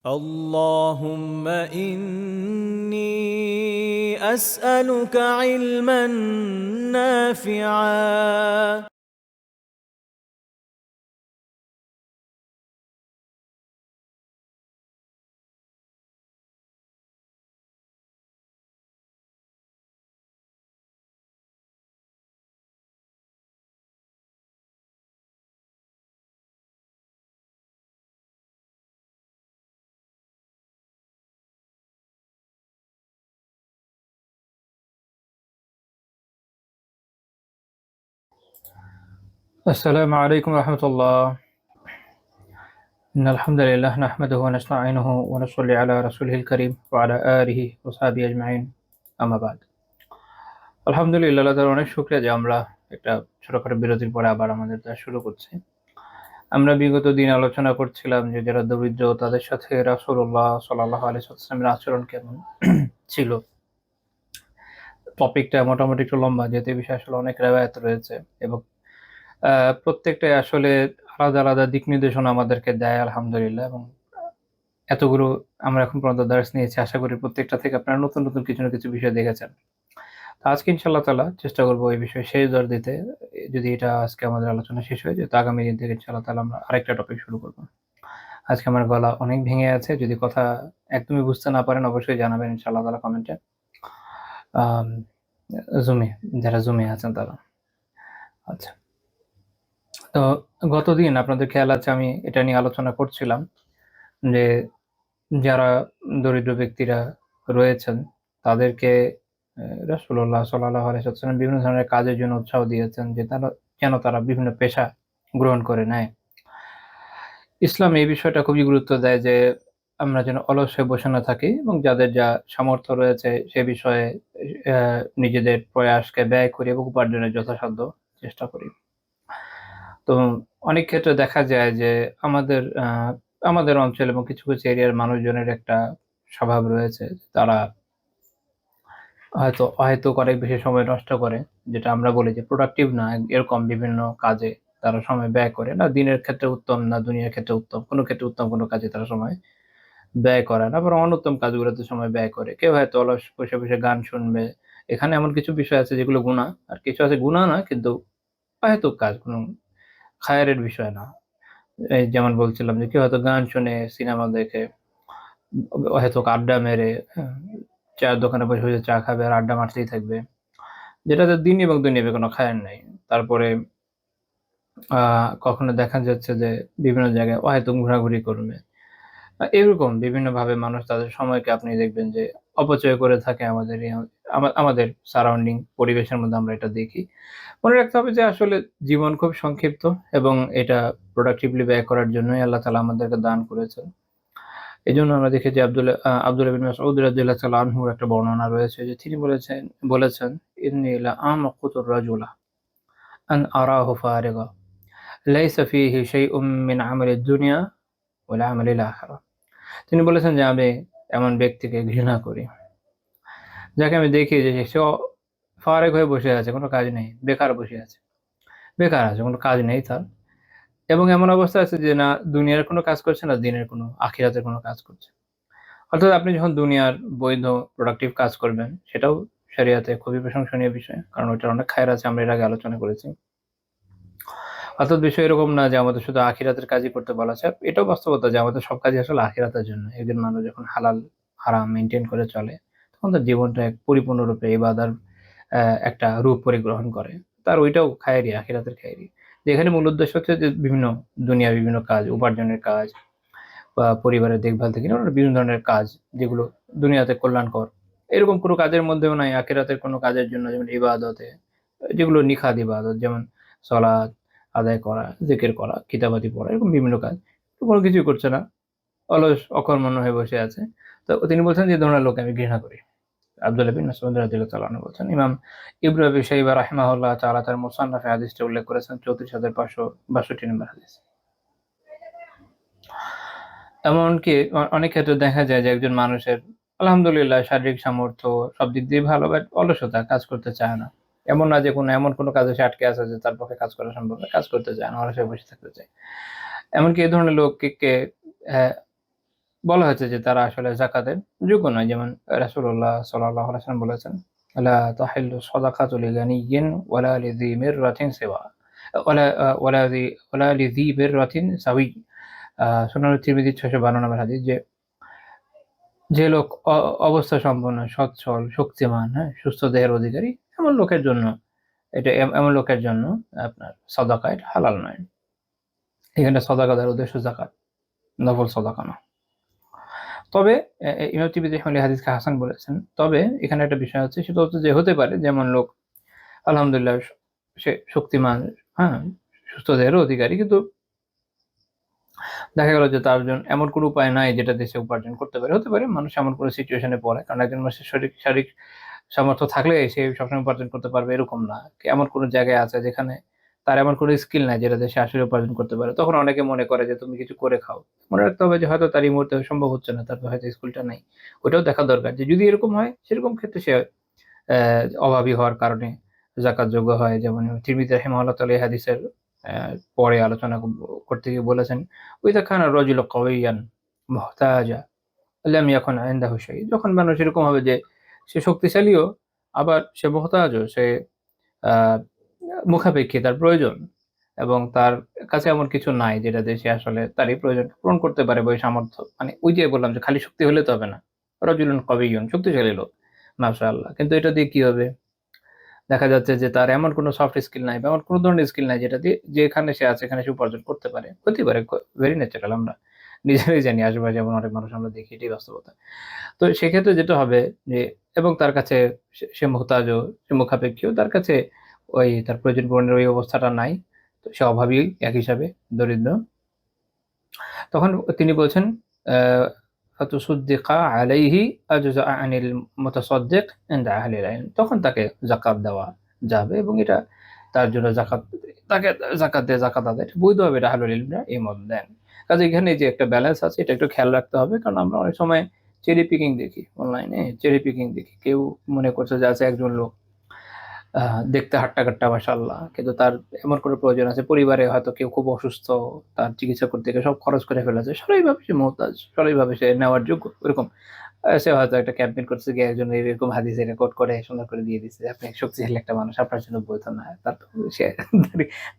اللهم إني أسألك علما نافعا السلام عليكم ورحمة الله. إن الحمد لله نحمده ونستعينه ونصلي على رسوله الكريم وعلى آله وصحبه أجمعين أما بعد. আলহামদুলিল্লাহ, আল্লাহ তাআলার অনেক শুকরিয়া যে আমরা একটা ছোটখাটো বিরতির পরে আবার আমাদের তা শুরু করছি। আমরা বিগত দিন আলোচনা করছিলাম যে যারা দরিদ্র তাদের সাথে রাসূলুল্লাহ সাল্লাল্লাহু আলাইহি ওয়াসাল্লামের আচরণ কেমন ছিল। টপিকটা মোটামুটি একটু লম্বা, যেহেতু এই বিষয়ে আসলে অনেক রেওয়ায়াত রয়েছে এবং প্রত্যেকটাই আসলে আলাদা আলাদা দিক নির্দেশনা আমাদেরকে দেয় আলহামদুলিল্লাহ। এবং এতগুলো আমরা এখন পর্যন্ত দার্স নিয়েছি, আশা করি প্রত্যেকটা থেকে আপনারা নতুন নতুন কিছু না কিছু বিষয় দেখেছেন। তো আজকে ইনশাআল্লাহ তাআলা চেষ্টা করব এই বিষয়ে শেষ দর দিতে। যদি এটা আজকে আমাদের আলোচনা শেষ হয়ে যায়, তো আগামী দিন থেকে ইনশাআল্লাহ তাআলা আমরা আরেকটা টপিক শুরু করব। আজকে আমার গলা অনেক ভেঙে আছে, যদি কথা একদমই বুঝতে না পারেন অবশ্যই জানাবেন ইনশাআল্লাহ তাআলা কমেন্টে। আম জুমে, যারা জুমে আছেন তারা। আচ্ছা, তো গতদিন আপনাদের খেয়াল আছে আমি এটা নিয়ে আলোচনা করছিলাম যে যারা দরিদ্র ব্যক্তিরা রয়েছেন তাদেরকে রাসূলুল্লাহ সাল্লাল্লাহু আলাইহি ওয়াসাল্লাম বিভিন্ন ধরনের কাজের জন্য উৎসাহ দিয়েছেন যে তারা বিভিন্ন পেশা গ্রহণ করে নেয়। ইসলাম এই বিষয়টা খুবই গুরুত্ব দেয় যে আমরা যেন অলস হয়ে বসে না থাকি এবং যাদের যা সামর্থ্য রয়েছে সে বিষয়ে অ্যা নিজেদের প্রয়াসকে ব্যয় করি এবং উপার্জনের যথাসাধ্য চেষ্টা করি। তো অনেক ক্ষেত্রে দেখা যায় যে আমাদের অঞ্চল এবং কিছু কিছু এরিয়ার মানুষজনের একটা স্বভাব রয়েছে। তারা হয়তো অহেতুক অনেক বেশি সময় নষ্ট করে। যেটা আমরা বলি যে প্রোডাক্টিভ না, এরকম বিভিন্ন কাজে তারা সময় ব্যয় করে। না দিনের ক্ষেত্রে উত্তম, না দুনিয়ার ক্ষেত্রে উত্তম। কোন ক্ষেত্রে উত্তম কোন কাজে তারা সময় ব্যয় করে না। আবার অনুত্তম কাজগুলোতে সময় ব্যয় করে। কেউ হয়তো অলস বসে, বসে গান শুনবে। এখানে এমন কিছু বিষয় আছে যেগুলো গুনাহ। আর কিছু আছে গুনাহ না, কিন্তু অহেতুক কাজ, কোন খায়েরের বিষয় না। এই যেমন বলছিলাম যে কেউ হয়তো গান শুনে, সিনেমা দেখে, অহেতুক আড্ডা মেরে, হ্যাঁ? চায়ের দোকানে বসে, বসে চা খাবে আর আড্ডা মারতেই থাকবে। যেটাতে দিন এবং দুনিয়াবি কোনো খায়ের নাই। তারপরে আ কখনো দেখা যাচ্ছে যে বিভিন্ন জায়গায় অহেতুক ঘোরাঘুরি করবে। এরকম বিভিন্নভাবে মানুষ তাদের সময়কে আপনি দেখবেন যে অপচয় করে থাকে আমাদের আমাদের সারাউন্ডিং পরিবেশের মধ্যে আমরা এটা দেখি। মনে রাখতে হবে যে আসলে জীবন খুব সংক্ষিপ্ত এবং এটা প্রোডাক্টিভলি ব্যয় করার জন্যই আল্লাহ তাআলা আমাদেরকে দান করেছেন। এজন্য আমরা দেখি যে আব্দুল্লাহ বিন মাসউদ রাদিয়াল্লাহু তাআলা আনহুর একটা বর্ণনা রয়েছে যে তিনি বলেছেন, "ইন্নী লা আমাকুতুর রাজুলা আন আরাহু ফারিগা লাইসা ফিহি শাইউম মিন আমালিদ দুনিয়া ওয়ালা আমালিল আখিরাহ।" তিনি বলেছেন যে আমি এমন ব্যক্তিকে ঘৃণা করি, যাকে আমি দেখি যে সে ফারেক হয়ে বসে আছে, কোনো কাজ নেই, বেকার বসে আছে। বেকার আছে, কোনো কাজ নেই তার। এবং এমন অবস্থা আছে যে না দুনিয়ার কোনো কাজ করছে, না দিনের কোনো আখিরাতের কোনো কাজ করছে। অর্থাৎ আপনি যখন দুনিয়ার বৈধ প্রোডাক্টিভ কাজ করবেন, সেটাও শরিয়াতে খুবই প্রশংসনীয় বিষয়। কারণ ওইটার অনেক খায়ের আছে, আমরা এর আগে আলোচনা করেছি। অর্থাৎ বিষয় এরকম না যে আমাদের শুধু আখিরাতের কাজই করতে বলা আছে। এটাও বাস্তবতা যে আমাদের সব কাজই আসলে আখিরাতের জন্য। একজন মানুষ যখন হালাল হারাম মেইনটেইন করে চলে, তখন তার জীবনটা এক পরিপূর্ণরূপে ইবাদার একটা রূপ পরিগ্রহণ করে। তার ওইটাও খায়েরই, আখিরাতের খায়েরই। যেখানে মূল উদ্দেশ্য হচ্ছে যে দুনিয়ার বিভিন্ন কাজ, উপার্জনের কাজ বা পরিবারের দেখভাল থেকে নিয়ে বিভিন্ন ধরনের কাজ যেগুলো দুনিয়াতে কল্যাণকর। এরকম কোনো কাজের মধ্যেও নাই আখিরাতের কোনো কাজের জন্য, যেমন ইবাদতে, যেগুলো নিখাত ইবাদত, যেমন সলাত আদায় করা, জিকির করা, কিতাবাতি পড়া, এরকম বিভিন্ন কাজ। তো কোনো কিছুই করছে না। অলস অকর্মণ্য হয়ে বসে আছে। তো তিনি বলছেন যে, "এ ধরনের লোককে আমি ঘৃণা করি।" আব্দুল্লাহ বিন মাসউদ রাদিয়াল্লাহু তাআলা আনহু বলছেন। ইমাম ইবনে আবি শাইবা রাহিমাহুল্লাহ তাআলা তার মুসান্নাফে হাদিসটা উল্লেখ করেছেন ৩৪,৫৬২ নম্বর হাদিস। এমনকি অনেক ক্ষেত্রে দেখা যায় যে একজন মানুষের আলহামদুলিল্লাহ শারীরিক সামর্থ্য সব দিক দিয়ে ভালো, বাট অলসতা, কাজ করতে চায় না। এমন না যে এমন কোনো কাজে সে আটকে আছে যে তার পক্ষে কাজ করা সম্ভব না। কাজ করতে চায় না, অলস হয়ে বসে থাকতে চায়। এমনকি এই ধরনের লোককে অ্যা বলা হয়েছে যে তারা আসলে জাকাতের যোগ্য নয়। যেমন রাসূলুল্লাহ সাল্লাল্লাহু আলাইহি ওয়াসাল্লাম বলেছেন, লা তাহিল্লু সাদাকাতু লিগানিয়্যিন ওয়ালা লিযি মিররাতিন সিওয়া ওয়ালা ওয়ালা লি ওয়ালা লিযি মিররাতিন সাওয়ি। সুনান তিরমিজি 652 নম্বর হাদিস, যে লোক অবস্থা সম্পন্ন, সচ্ছল, শক্তিমান, হ্যাঁ, সুস্থ দেহের অধিকারী, এমন লোকের জন্য এমন লোকের জন্য আপনার সদাকা এটা হালাল নয়। এখানে সদাকা দেওয়ার উদ্দেশ্য জাকাত, নফল সদাকা না। তবে ইমাম তিরমিজি রাহিমাহুল্লাহ হাদিসকে হাসান বলেছেন। তবে এখানে একটা বিষয় হচ্ছে, সেটা হচ্ছে যে হতে পারে যেমন লোক আলহামদুলিল্লাহ সে শক্তিমান, হ্যাঁ, সুস্থ দেহের অধিকারী, কিন্তু দেখা গেল যে তার জন্য এমন কোনো উপায় নাই যেটা দেশে উপার্জন করতে পারে। হতে পারে মানুষ এমন কোনো সিচুয়েশনে পড়ে, কারণ একজন মানুষের শারীরিক সামর্থ্য থাকলে সে সবসময় উপার্জন করতে পারবে এরকম না। এমন কোনো জায়গায় আছে যেখানে তার এমন কোনো স্কিল নাই যেটা দিয়ে সে আসলে উপার্জন করতে পারে। তখন অনেকে মনে করে যে তুমি কিছু করে খাও। মনে রাখতে হবে যে হয়তো তার এই মুহূর্তে সম্ভব হচ্ছে না, তার হয়তো স্কিলটা নাই। ওইটাও দেখা দরকার যে যদি এরকম হয়, সেরকম ক্ষেত্রে সে অভাবী হওয়ার কারণে জাকাতযোগ্য হয়। যেমন তিরমিজি রাহিমাহুল্লাহ তাআলা এই হাদিসের পরে আলোচনা করতে গিয়ে বলেছেন, ওইদা খানা রাজুলু কাওয়িয়ান মুহতাজা লাম ইয়াকুন ইনদাহু শাই। যখন মানুষ এরকম হবে যে সে শক্তিশালীও, আবার সে মুহতাজও, সে আ মুখাপেক্ষী, তার প্রয়োজন, এবং তার কাছে এমন কিছু নাই যেটা দিয়ে সে আসলে তার এই প্রয়োজনটা পূরণ করতে পারে বা ওই সামর্থ্য, মানে ওই যে বললাম যে খালি শক্তি হলে তো হবে না। রাজুলুন কাওয়িয়ুন, শক্তিশালী লোক, মাশাআল্লাহ। কিন্তু এটা দিয়ে কি হবে? দেখা যাচ্ছে যে তার এমন কোনো সফট স্কিল নাই বা এমন কোনো ধরনের স্কিল নাই যেটা দিয়ে যেখানে সে আছে এখানে সে উপার্জন করতে পারে। হতেই পারে, ভেরি ন্যাচারাল, আমরা নিজেরাই জানি আশেপাশে এমন অনেক মানুষ আমরা দেখি, এটাই বাস্তবতা। তো সেক্ষেত্রে যেটা হবে যে, এবং তার কাছে সে মুহতাজও, সে মুখাপেক্ষীও, তার কাছে ওই তার প্রয়োজন পূরণের ওই অবস্থাটা নাই। তো সে অভাবী এক হিসাবে, দরিদ্র। তখন তিনি বলছেন, আ ফাতুসাদ্দিকা আলাইহি আজজা আনিল মুতাসাদ্দিক ইনদা আহলিল ইলম। তখন তাকে যাকাত দেওয়া যাবে, এবং এটা তার জন্য তাকে যাকাত আদায় এটা বৈধ হবে, এটা আহলুল ইলমরা এই মত দেন। কাজে এখানে যে একটা ব্যালেন্স আছে, এটা একটু খেয়াল রাখতে হবে। কারণ আমরা অনেক সময় চেরি পিকিং দেখি, অনলাইনে চেরি পিকিং দেখি। কেউ মনে করছে যে আছে একজন লোক দেখতে হাট্টা-কাট্টা মাশাআল্লাহ। কিন্তু তার এমন কোনো প্রয়োজন আছে, পরিবারে হয়তো কেউ খুব অসুস্থ, তার চিকিৎসা করতে গিয়ে সব খরচ করে ফেলেছে। স্বাভাবিকভাবে সে মুহতাজ, স্বাভাবিকভাবে সে নেওয়ার যোগ্য। ওরকম সে হয়তো একটা ক্যাম্পেইন করতে গিয়ে একজন এরকম হাদিসে রেকর্ড করে সুন্দর করে দিয়ে দিছে। আপনি শক্তিশালী একটা মানুষ, আপনার জন্য বৈধ না। তারপর সে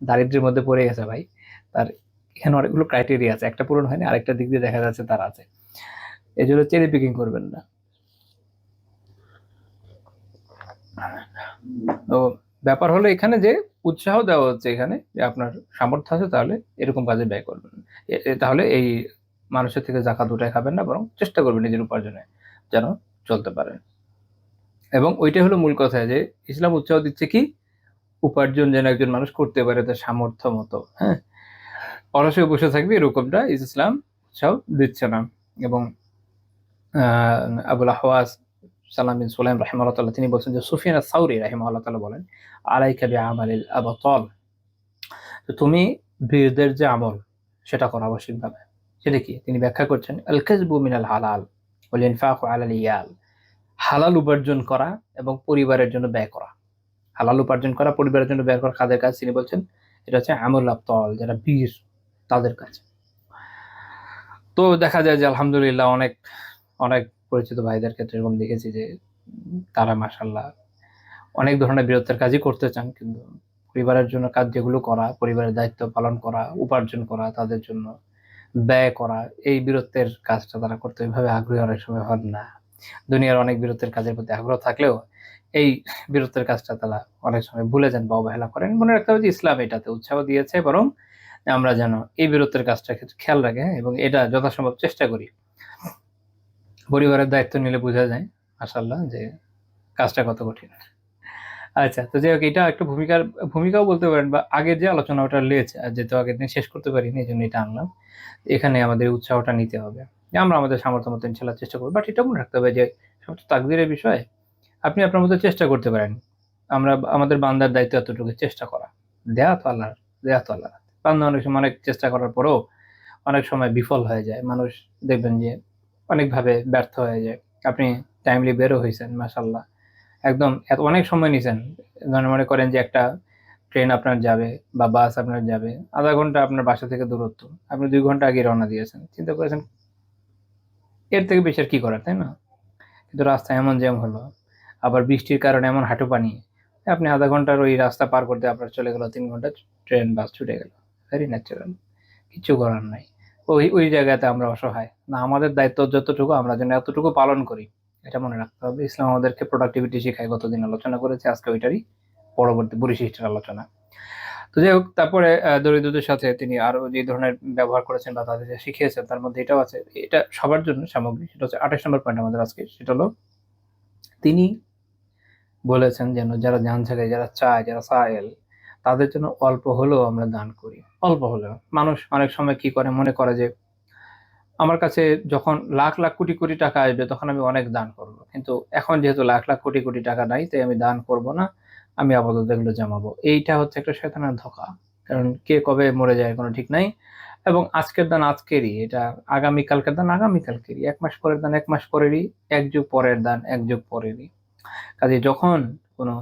দারিদ্র্যের মধ্যে পড়ে গেছে ভাই। তার এখানে অনেকগুলো ক্রাইটেরিয়া আছে। একটা পূরণ হয়নি, আরেকটা দিক দিয়ে দেখা যাচ্ছে তার আছে। এজন্য চেরি পিকিং করবেন না। তো ব্যাপার হলো এখানে যে উৎসাহ দেওয়া হচ্ছে এখানে, যে আপনার সামর্থ্য আছে তাহলে এরকম কাজে ব্যয় করবেন। তাহলে এই মানুষের থেকে জাকাত উঠায় খাবেন না, বরং চেষ্টা করবেন নিজের উপার্জনে যেন চলতে পারেন। এবং ওইটাই হলো মূল কথা, যে ইসলাম উৎসাহ দিচ্ছে কি? উপার্জন যেন একজন মানুষ করতে পারে তার সামর্থ্য মতো, হ্যাঁ? অলসে বসে থাকবে এরকমটা ইসলাম উৎসাহ দিচ্ছে না। এবং আবুল আহওয়াজ সালাম বিন সুলাইম রাহিমাহুল্লাহ তাআলা তিনি বলছেন যে, সুফিয়ান আস-সাউরি রাহিমাহুল্লাহ তাআলা বলেন, আলাইকা বিআমালিল আবতাল। তো তুমি বীরদের যে আমল সেটা করো আবশ্যিকভাবে। সেটা কি? তিনি ব্যাখ্যা করছেন, আল কাসবু মিনাল হালাল ওয়াল ইনফাকু আলাল ইয়াল। হালাল উপার্জন করা এবং পরিবারের জন্য ব্যয় করা। হালাল উপার্জন করা, পরিবারের জন্য ব্যয় করা কাদের কাজ? তিনি বলছেন এটা হচ্ছে আমল আবতাল, যারা বীর তাদের কাজ। তো দেখা যায় যে আলহামদুলিল্লাহ অনেক অনেক পরিচিত ভাইদের ক্ষেত্রে এরকম দেখেছি যে তারা মাশাআল্লাহ অনেক ধরনের বীরত্বের কাজই করতে চান, কিন্তু পরিবারের জন্য কাজ যেগুলো করা, পরিবারের দায়িত্ব পালন করা, উপার্জন করা, তাদের জন্য ব্যয় করা, এই বীরত্বের কাজটা তারা করতে ওইভাবে আগ্রহী অনেক সময় হন না। দুনিয়ার অনেক বীরত্বের কাজের প্রতি আগ্রহ থাকলেও এই বীরত্বের কাজটা তারা অনেক সময় ভুলে যান বা অবহেলা করেন। মনে রাখতে হবে যে ইসলাম এটাতে উৎসাহ দিয়েছে, বরং আমরা যেন এই বীরত্বের কাজটা খেয়াল রাখি, হ্যাঁ? এবং এটা যথাসম্ভব চেষ্টা করি। পরিবারের দায়িত্ব নিলে বোঝা যায় মাশাআল্লাহ যে কাজটা কত কঠিন। আচ্ছা, তো যাই হোক, এটা একটা ভূমিকাও বলতে পারেন, বা আগের যে আলোচনা ওটার লেজ যেহেতু আগের দিন শেষ করতে পারিনি, এজন্য এটা আনলাম। এখানে আমাদের উৎসাহটা নিতে হবে। যে আমরা আমাদের সামর্থ্য মতো ইনশাআল্লাহ চেষ্টা করব। বাট এটা মনে রাখতে হবে যে সব তো তাকদীরের বিষয়। আপনি আপনার মতো চেষ্টা করতে পারেন। আমাদের বান্দার দায়িত্ব এতটুকু চেষ্টা করা। দেয়া তো আল্লাহর হাতে। বান্দা অনেক সময় অনেক চেষ্টা করার পরেও অনেক সময় বিফল হয়ে যায়। মানুষ দেখবেন যে অনেকভাবে ব্যর্থ হয়ে যায়। আপনি টাইমলি বেরও হইছেন মাশাআল্লাহ। একদম অনেক সময় নিছেন। মনে করেন যে একটা ট্রেন আপনার যাবে বা বাস আপনার যাবে। ০.৫ ঘন্টা আপনার বাসা থেকে দূরত্ব। আপনি ২ ঘন্টা আগে রওনা দিয়েছেন। চিন্তা করেছেন এর থেকে বেশি আর কি করার, তাই না? কিন্তু রাস্তা এমন জ্যাম হলো, আবার বৃষ্টির কারণে এমন হাঁটু পানি, আপনি আধা ঘন্টার ওই রাস্তা পার করতে আপনার চলে গেল 3 ঘন্টা, ট্রেন বাস ছুটে গেল। ভেরি ন্যাচারাল, কিছু করার নাই। ওই ওই জায়গাতে আমরা অসহায় না, আমাদের দায়িত্ব যতটুকু আমরা যেন এতটুকু পালন করি, এটা মনে রাখতে হবে। ইসলাম আমাদেরকে প্রোডাক্টিভিটি শেখায়, গতদিন আলোচনা করেছে, আজকে ওইটারই পরবর্তী পরিশিষ্টের আলোচনা। তো যাই হোক, তারপরে দরিদ্রদের সাথে তিনি আরো যে ধরনের ব্যবহার করেছেন বা তাদের শিখিয়েছেন, তার মধ্যে এটাও আছে, এটা সবার জন্য সামগ্রিক। সেটা হচ্ছে 28 নম্বর পয়েন্ট আমাদের আজকে, সেটা হলো তিনি বলেছেন যেন যারা জান থাকে, যারা চায়, যারা সায়েল, তাদের জন্য অল্প হলেও আমরা দান করি। অল্প হলেও, মানুষ অনেক সময় কি করে, মনে করে যে আমার কাছে যখন লাখ লাখ কোটি কোটি টাকা আসবে তখন আমি অনেক দান করব, কিন্তু এখন যেহেতু লাখ লাখ কোটি কোটি টাকা নাই, তাই আমি দান করব না, আমি আপাতত এগুলো জমাবো। এইটা হচ্ছে একটা শয়তানের ধোঁকা, কারণ কে কবে মরে যায় কোনো ঠিক নাই। এবং আজকের দান আজকেরই, এটা আগামীকালকের দান আগামীকালকেরই, 1 মাস পরের দান 1 মাস পরেরই, 1 যুগ পরের দান 1 যুগ পরেরই। কাজে যখন কোনো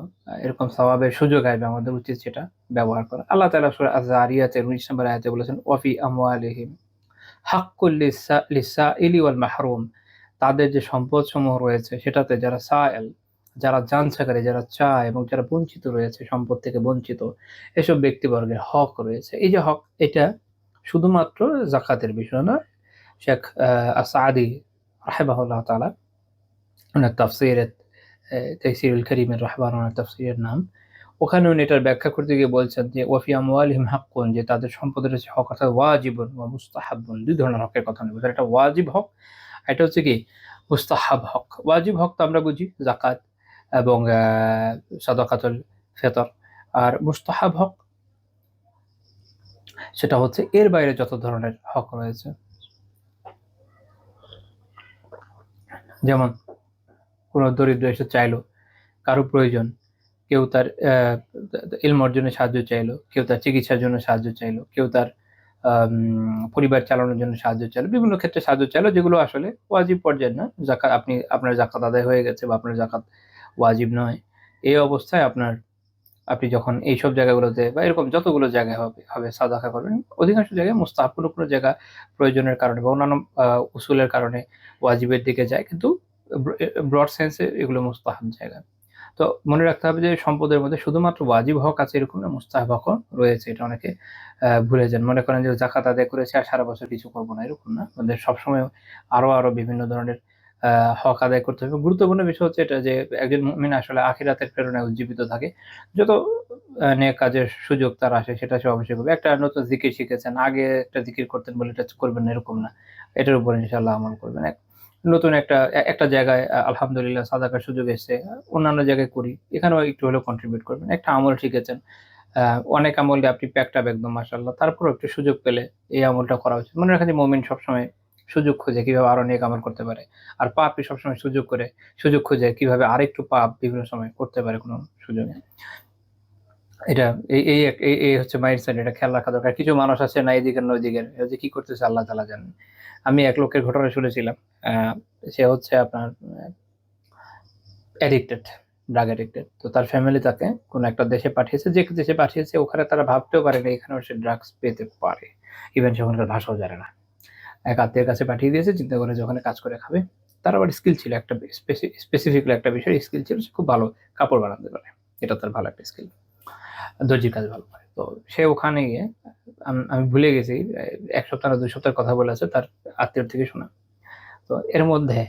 এরকম সওয়াবের সুযোগ আসবে, আমাদের উচিত সেটা ব্যবহার করা। আল্লাহ তাআলা সূরা আয-যারিয়াতের 19 নম্বর আয়াতে বলেছেন, ওয়াফি আমওয়ালিহিম হাক্কুল লিসাইলি ওয়াল মাহরুম, তাদের যে সম্পদ সমূহ রয়েছে সেটাতে যারা সায়েল, যারা যাঞ্চাকারী, যারা চায় এবং যারা বঞ্চিত রয়েছে, সম্পদ থেকে বঞ্চিত, এসব ব্যক্তিবর্গের হক রয়েছে। এই যে হক, এটা শুধুমাত্র যাকাতের বিষয় নয়। শেখ আস-সাদি রাহিমাহুল্লাহ তাআলা ওনার তাফসীরে তাইসিরুল কারীমের রাহমান, ওনার তাফসীরের নাম, ওখানে উনি এটার ব্যাখ্যা করতে গিয়ে বলছেন যে ওয়াফি আমওয়ালিহিম হাক্কুন, যে তাদের সম্পদের হচ্ছে হক, অর্থাৎ ওয়াজিবুন ওয়া মুস্তাহাব্বুন। দুই ধরনের হকের কথা উনি বলছেন, একটা ওয়াজিব হক, এটা হচ্ছে কি মুস্তাহাব হক। ওয়াজিব হক তো আমরা বুঝি যাকাত এবং সাদাকাতুল ফিতর, আর মুস্তাহাব হক সেটা হচ্ছে এর বাইরে যত ধরনের হক রয়েছে। যেমন কোনো দরিদ্র এসে চাইলো, কারো প্রয়োজন, কেউ তার ইলম অর্জনে সাহায্য চাইলো, কেউ তার চিকিৎসার জন্য সাহায্য চাইলো, কেউ তার পরিবার চালানোর জন্য সাহায্য চাইলো, বিভিন্ন ক্ষেত্রে সাহায্য চাইলো, যেগুলো আসলে ওয়াজিব পর্যায়ের না। যাকাত, আপনার যাকাত আদায় হয়ে গেছে বা আপনার যাকাত ওয়াজিব নয়, এই অবস্থায় আপনি যখন এইসব জায়গাগুলোতে বা এরকম যতগুলো জায়গায় হবে সাদাকা করবেন, অধিকাংশ জায়গায় মুস্তাহাব, কোনো কোনো জায়গা প্রয়োজনের কারণে বা অন্যান্য উসুলের কারণে ওয়াজিবের দিকে যায়, কিন্তু ব্রড সেন্সে এগুলো মুস্তাহাব জায়গা। তো মনে রাখতে হবে যে সম্পদের মধ্যে শুধুমাত্র ওয়াজিব হক আছে এরকম না, মুস্তাহাব হকও রয়েছে। এটা অনেকে ভুলে যান, মনে করেন যে জাকাত আদায় করেছে আর সারা বছর কিছু করবো না, এরকম না। আমাদের সবসময় আরো বিভিন্ন ধরনের হক আদায় করতে হবে। গুরুত্বপূর্ণ বিষয় হচ্ছে এটা যে একজন মুমিন আসলে আখিরাতের প্রেরণায় উজ্জীবিত থাকে, যত নেক কাজের সুযোগ তার আসে সেটা সে অবশ্যই করবে। একটা নতুন জিকির শিখেছেন, আগে একটা জিকির করতেন বলে এটা করবেন না এরকম না, এটার উপর ইনশাআল্লাহ আমল করবেন। নতুন একটা জায়গায় আলহামদুলিল্লাহ সাদাকার সুযোগ এসছে, অন্যান্য জায়গায় করি, এখানেও একটু হলেও কন্ট্রিবিউট করবেন। একটা আমল শিখেছেন, অনেক আমলে আপনি প্যাকটাপ একদম মাশাআল্লাহ, তারপরেও একটু সুযোগ পেলে এই আমলটা করা উচিত। মনে রাখেন যে মুমিন সবসময় সুযোগ খোঁজে কিভাবে আরো নেক আমল করতে পারে, আর পাপী সবসময় সুযোগ খোঁজে কিভাবে আরেকটু পাপ বিভিন্ন সময় করতে পারে কোনো সুযোগে। এটা এই এই এই এই হচ্ছে মাইন্ডসেট, এটা খেয়াল রাখা দরকার। কিছু মানুষ আছে না এদিকের না ওইদিকের, এরা যে কি করতেছে আল্লাহ তাআলা জানেন। আমি এক লোকের ঘটনা শুনেছিলাম, সে হচ্ছে আপনার অ্যাডিক্টেড, ড্রাগ অ্যাডিক্টেড। তো তার ফ্যামিলি তাকে কোনো একটা দেশে পাঠিয়েছে, যে দেশে পাঠিয়েছে ওখানে তারা ভাবতেও পারে না এখানেও সে ড্রাগস পেতে পারে, ইভেন সে ওখানকার ভাষাও জানে না। এক আত্মীয়ের কাছে পাঠিয়ে দিয়েছে, চিন্তা করে যে ওখানে কাজ করে খাবে। তার আবার স্কিল ছিল, একটা স্পেসিফিকলি একটা বিষয় স্কিল ছিল, সে খুব ভালো কাপড় বানাতে পারে, এটা তার ভালো একটা স্কিল, দর্জির কাজ ভালো পারে। তো সে ওখানে গিয়ে, আমি ভুলে গেছি 1 সপ্তাহ না 2 সপ্তাহের কথা বলেছে, তার আত্মীয়র থেকে শোনা। তো এর মধ্যে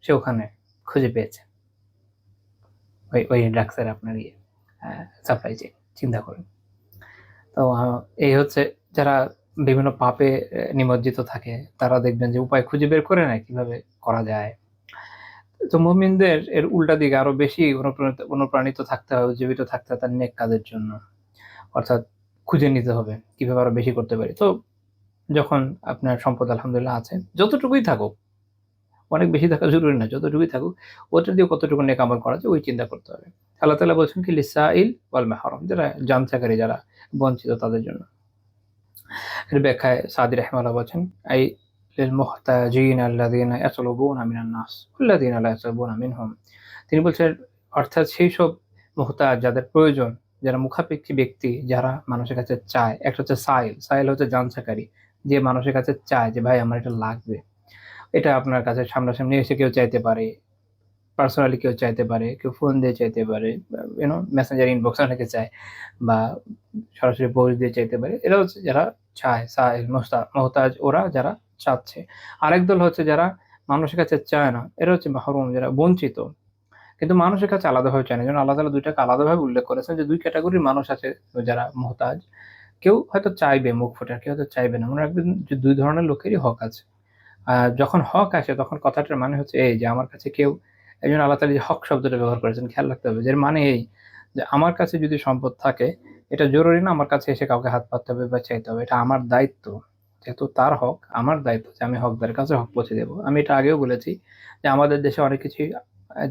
সে ওখানে খুঁজে পেয়েছে ওই ড্রাগসের আপনার সাপ্লাই চেইন, চিন্তা করেন। তো এই হচ্ছে যারা বিভিন্ন পাপে নিমজ্জিত থাকে, তারা দেখবেন যে উপায় খুঁজে বের করে নেয় কিভাবে করা যায়। তো মুমিনদের এর উল্টা দিকে আরো বেশি অনুপ্রাণিত থাকতে হয়, উজ্জীবিত থাকতে হয় তার নেক কাজের জন্য, অর্থাৎ খুঁজে নিতে হবে কিভাবে আরো বেশি করতে পারি। তো যখন আপনার সম্পদ আলহামদুলিল্লাহ আছে, যতটুকুই থাকুক, অনেক বেশি থাকা জরুরি না, যতটুকুই থাকুক ওটা দিয়ে কতটুকু নেক আমল করা যায় ওই চিন্তা করতে হবে। আল্লাহ তাআলা বলছেন কি লিসাইল ওয়াল মাহরুম, যারা যাঞ্চাকারী, যারা বঞ্চিত তাদের জন্য। এর ব্যাখ্যায় সাদি রাহিমাহুল্লাহ বলছেন, আই লিল মুহতাজিন আল্লাযিনা ইয়াতলুবুনা মিনান নাস ওয়াল্লাযিনা লা ইয়াতলুবুনা মিনহুম। তিনি বলছেন অর্থাৎ সেই সব মুহতাজ, যাদের প্রয়োজন, যারা মুখাপেক্ষী ব্যক্তি, যারা মানুষের কাছে চায়। একটা হচ্ছে সাইল হচ্ছে যাঞ্চাকারী, যে মানুষের কাছে চায় যে ভাই আমার এটা লাগবে। এটা আপনার কাছে সামনাসামনি এসে কেউ চাইতে পারে, পার্সোনালি কেউ চাইতে পারে, কেউ ফোন দিয়ে চাইতে পারে, মেসেঞ্জার ইনবক্স অনেকে চায়, বা সরাসরি পোস্ট দিয়ে চাইতে পারে। এরা হচ্ছে যারা চায়, সাইল মোহতাজ, ওরা যারা চাচ্ছে। আরেক দল হচ্ছে যারা মানুষের কাছে চায় না, এরা হচ্ছে মাহরুম, যারা বঞ্চিত, কিন্তু মানুষের কাছে আলাদাভাবে চায় না। যেমন আল্লাহ তাআলা দুইটাকে আলাদাভাবে উল্লেখ করেছেন যে দুই ক্যাটাগরির মানুষ আছে যারা মুহতাজ। কেউ হয়তো চাইবে মুখ ফুটে, কেউ হয়তো চাইবে না। মনে রাখবেন যে দুই ধরনের লোকেরই হক আছে। যখন হক আসে তখন কথাটার মানে হচ্ছে এই যে আমার কাছে কেউ, একজন আল্লাহ তাআলা যে হক শব্দটা ব্যবহার করেছেন খেয়াল রাখতে হবে, যার মানে এই যে আমার কাছে যদি সম্পদ থাকে, এটা জরুরি না আমার কাছে এসে কাউকে হাত পাততে হবে বা চাইতে হবে, এটা আমার দায়িত্ব। যেহেতু তার হক, আমার দায়িত্ব যে আমি হকদারের কাছে হক পৌঁছে দেবো। আমি এটা আগেও বলেছি যে আমাদের দেশে অনেক কিছুই,